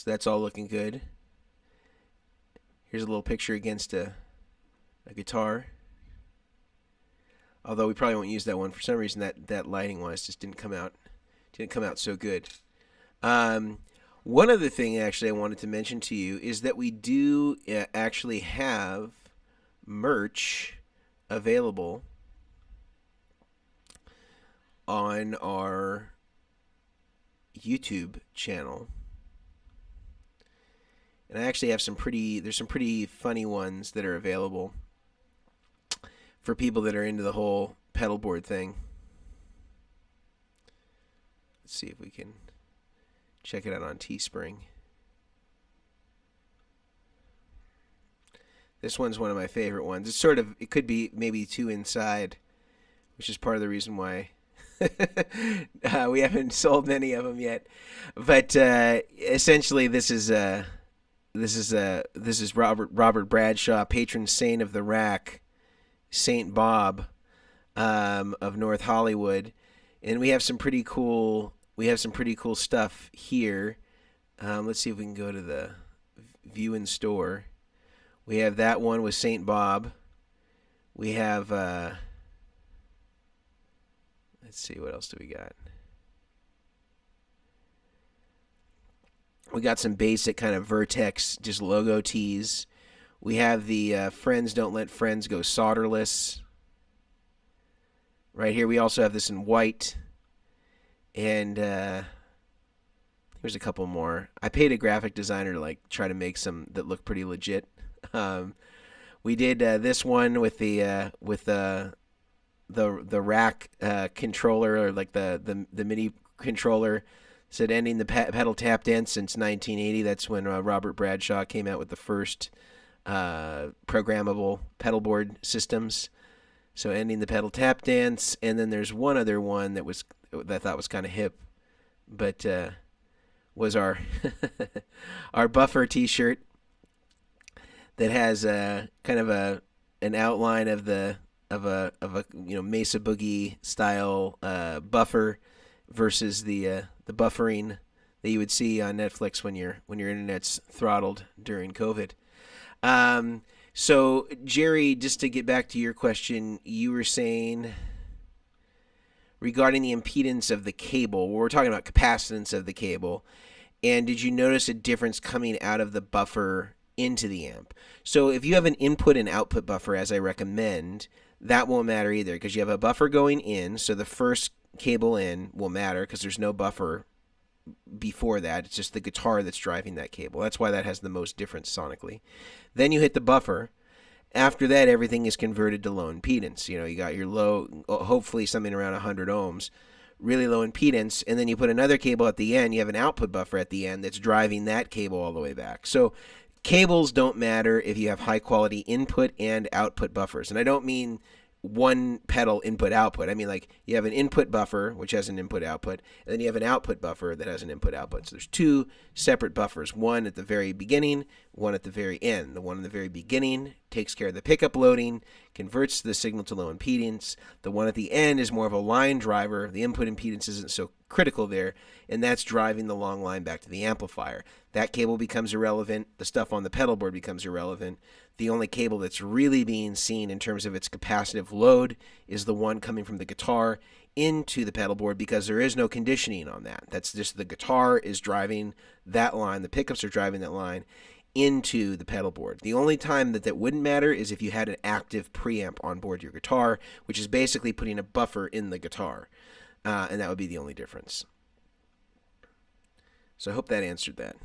that's all looking good. Here's a little picture against a guitar. Although we probably won't use that one. For some reason that lighting wise just didn't come out so good. One other thing actually I wanted to mention to you is that we do actually have merch available on our YouTube channel. And I actually have some pretty funny ones that are available for people that are into the whole pedal board thing. Let's see if we can check it out on Teespring. This one's one of my favorite ones. It could be maybe too inside, which is part of the reason why we haven't sold many of them yet. But essentially, this is Robert Bradshaw, patron saint of the rack, Saint Bob of North Hollywood, and we have some pretty cool stuff here. Let's see if we can go to the view in store. We have that one with Saint Bob. We have let's see, what else do we got? We got some basic kind of Vertex, just logo tees. We have the Friends Don't Let Friends Go Solderless. Right here, we also have this in white. And there's a couple more. I paid a graphic designer to try to make some that look pretty legit. We did this one with the rack controller, or the MIDI controller. Said ending the pedal tap dance since 1980. That's when Robert Bradshaw came out with the first programmable pedal board systems. So ending the pedal tap dance, and then there's one other one that I thought was kind of hip, but was our our buffer T-shirt that has kind of an outline of a Mesa Boogie style buffer versus the buffering that you would see on Netflix when your internet's throttled during COVID. So Jerry, just to get back to your question, you were saying regarding the impedance of the cable. We're talking about capacitance of the cable. And did you notice a difference coming out of the buffer into the amp? So if you have an input and output buffer, as I recommend, that won't matter either, because you have a buffer going in, so the first cable in will matter because there's no buffer before that. It's just the guitar that's driving that cable. That's why that has the most difference sonically. Then you hit the buffer. After that, everything is converted to low impedance. You got your low, hopefully something around 100 ohms, really low impedance, and then you put another cable at the end. You have an output buffer at the end that's driving that cable all the way back. So cables don't matter if you have high quality input and output buffers. And I don't mean one pedal input output. I mean, like, you have an input buffer which has an input output, and then you have an output buffer that has an input output. So there's two separate buffers, one at the very beginning, one at the very end. The one in the very beginning takes care of the pickup loading, converts the signal to low impedance. The one at the end is more of a line driver. The input impedance isn't so critical there, and that's driving the long line back to the amplifier. That cable becomes irrelevant. The stuff on the pedal board becomes irrelevant. The only cable that's really being seen in terms of its capacitive load is the one coming from the guitar into the pedal board, because there is no conditioning on that. That's just the guitar is driving that line. The pickups are driving that line into the pedal board. The only time that wouldn't matter is if you had an active preamp on board your guitar, which is basically putting a buffer in the guitar. And that would be the only difference. So I hope that answered that.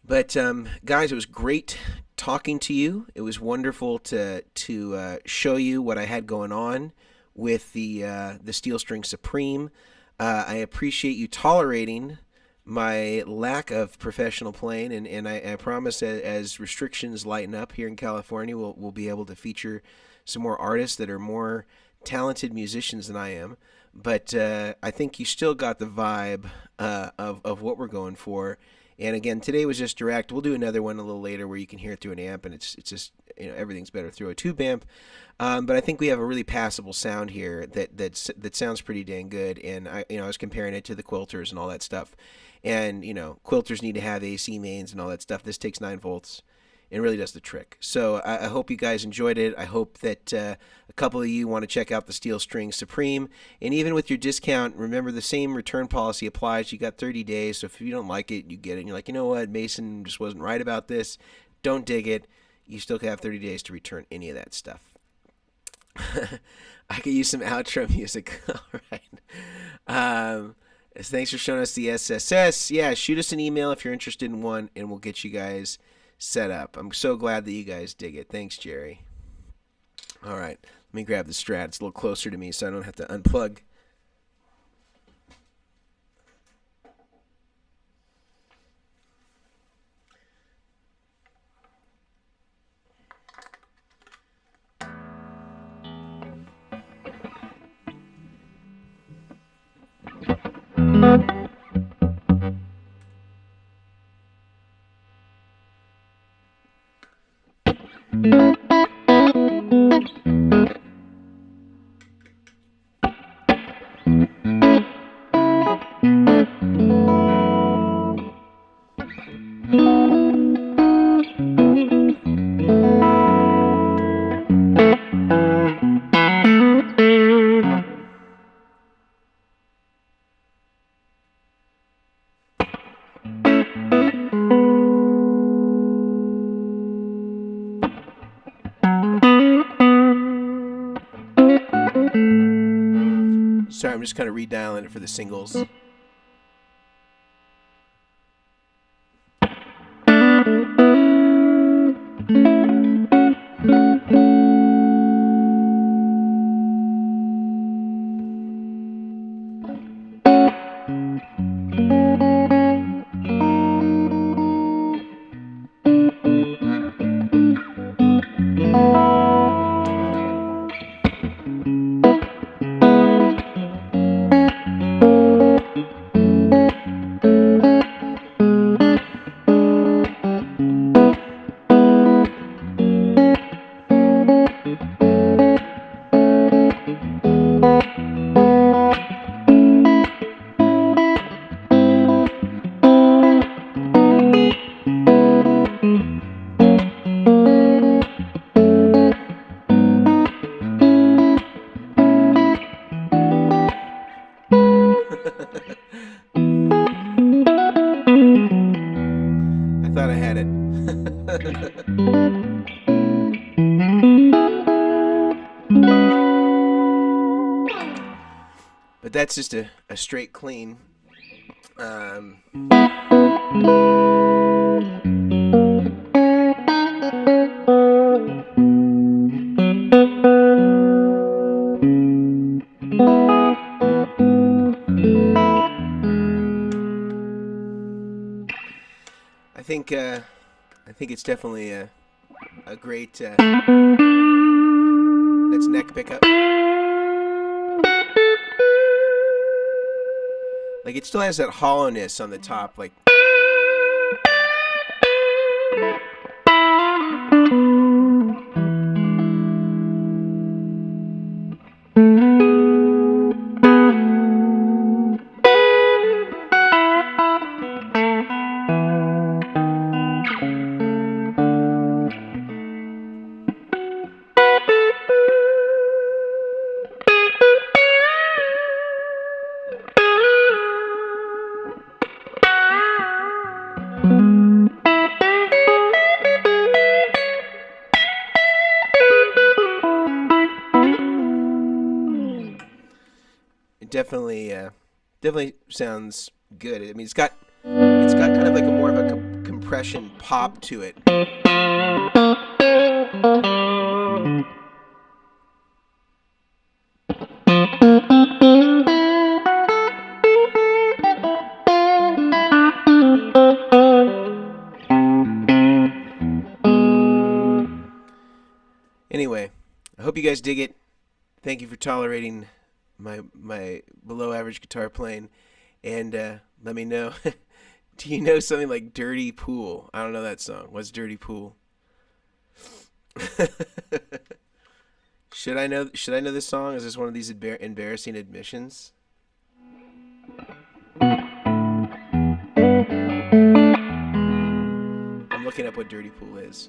But guys, it was great talking to you. It was wonderful to show you what I had going on with the Steel String Supreme. I appreciate you tolerating my lack of professional playing, and I promise as restrictions lighten up here in California, we'll be able to feature some more artists that are more talented musicians than I am. But I think you still got the vibe of what we're going for. And again, today was just direct. We'll do another one a little later where you can hear it through an amp, and it's just, everything's better through a tube amp. But I think we have a really passable sound here that sounds pretty dang good. And I was comparing it to the Quilters and all that stuff. And Quilters need to have AC mains and all that stuff. This takes 9 volts. It really does the trick. So I hope you guys enjoyed it. I hope that a couple of you want to check out the Steel String Supreme. And even with your discount, remember the same return policy applies. You got 30 days. So if you don't like it, you get it. And you're like, you know what, Mason just wasn't right about this. Don't dig it. You still have 30 days to return any of that stuff. I could use some outro music. All right. Thanks for showing us the SSS. Yeah, shoot us an email if you're interested in one, and we'll get you guys set up. I'm so glad that you guys dig it. Thanks, Jerry. All right, let me grab the Strat. It's a little closer to me so I don't have to unplug. Sorry, I'm just kind of redialing it for the singles. I thought I had it. But that's just a straight clean. I think it's definitely a great. That's neck pickup. Like it still has that hollowness on the top, like. It definitely sounds good. I mean, it's got kind of like a more of a compression pop to it. Anyway, I hope you guys dig it. Thank you for tolerating my below average guitar playing, and let me know. Do you know something like Dirty Pool? I don't know that song. What's Dirty Pool? Should I know this song? Is this one of these embarrassing admissions? I'm looking up what Dirty Pool is.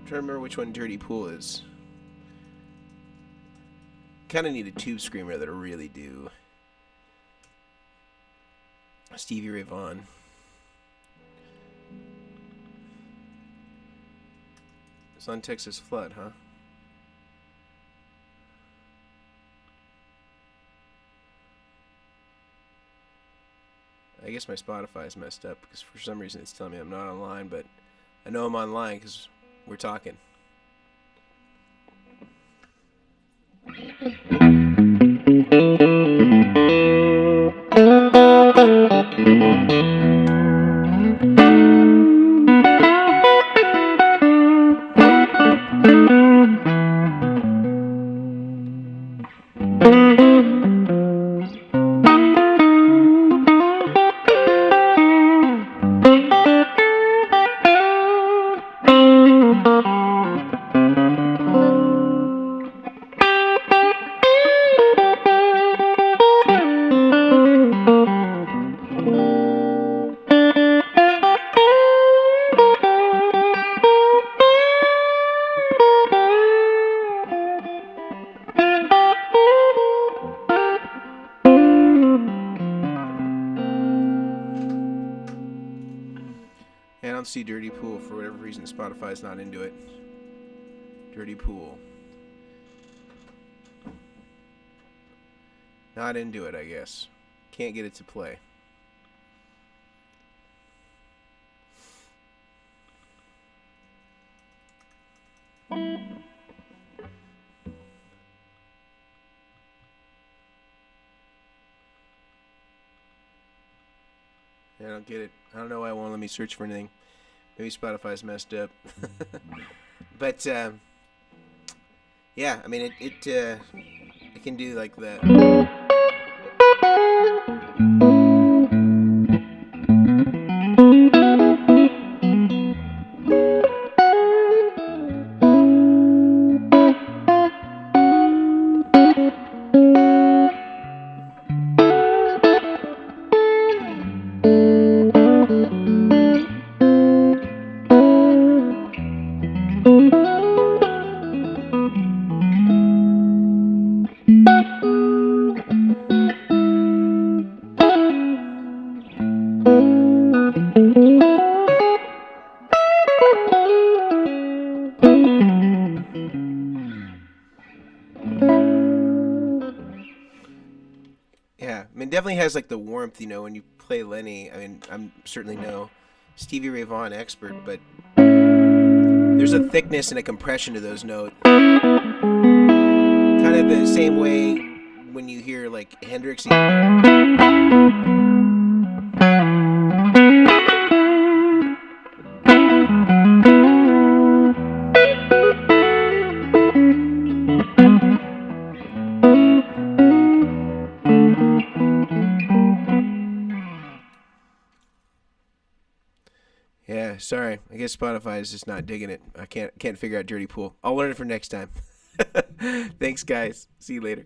To remember which one Dirty Pool is. Kind of need a tube screamer that'll really do. Stevie Ray Vaughan. It's on Texas Flood, huh? I guess my Spotify is messed up because for some reason it's telling me I'm not online, but I know I'm online because we're talking. I don't see Dirty Pool for whatever reason. Spotify's not into it. Dirty Pool. Not into it, I guess. Can't get it to play. I don't get it. I don't know why it won't let me search for anything. Maybe Spotify's messed up. But yeah, I mean it can do like that. mean, it definitely has like the warmth, you know, when you play Lenny. I mean, I'm certainly no Stevie Ray Vaughan expert, but there's a thickness and a compression to those notes. Kind of the same way when you hear like Hendrix. Yeah, sorry. I guess Spotify is just not digging it. I can't figure out Dirty Pool. I'll learn it for next time. Thanks, guys. See you later.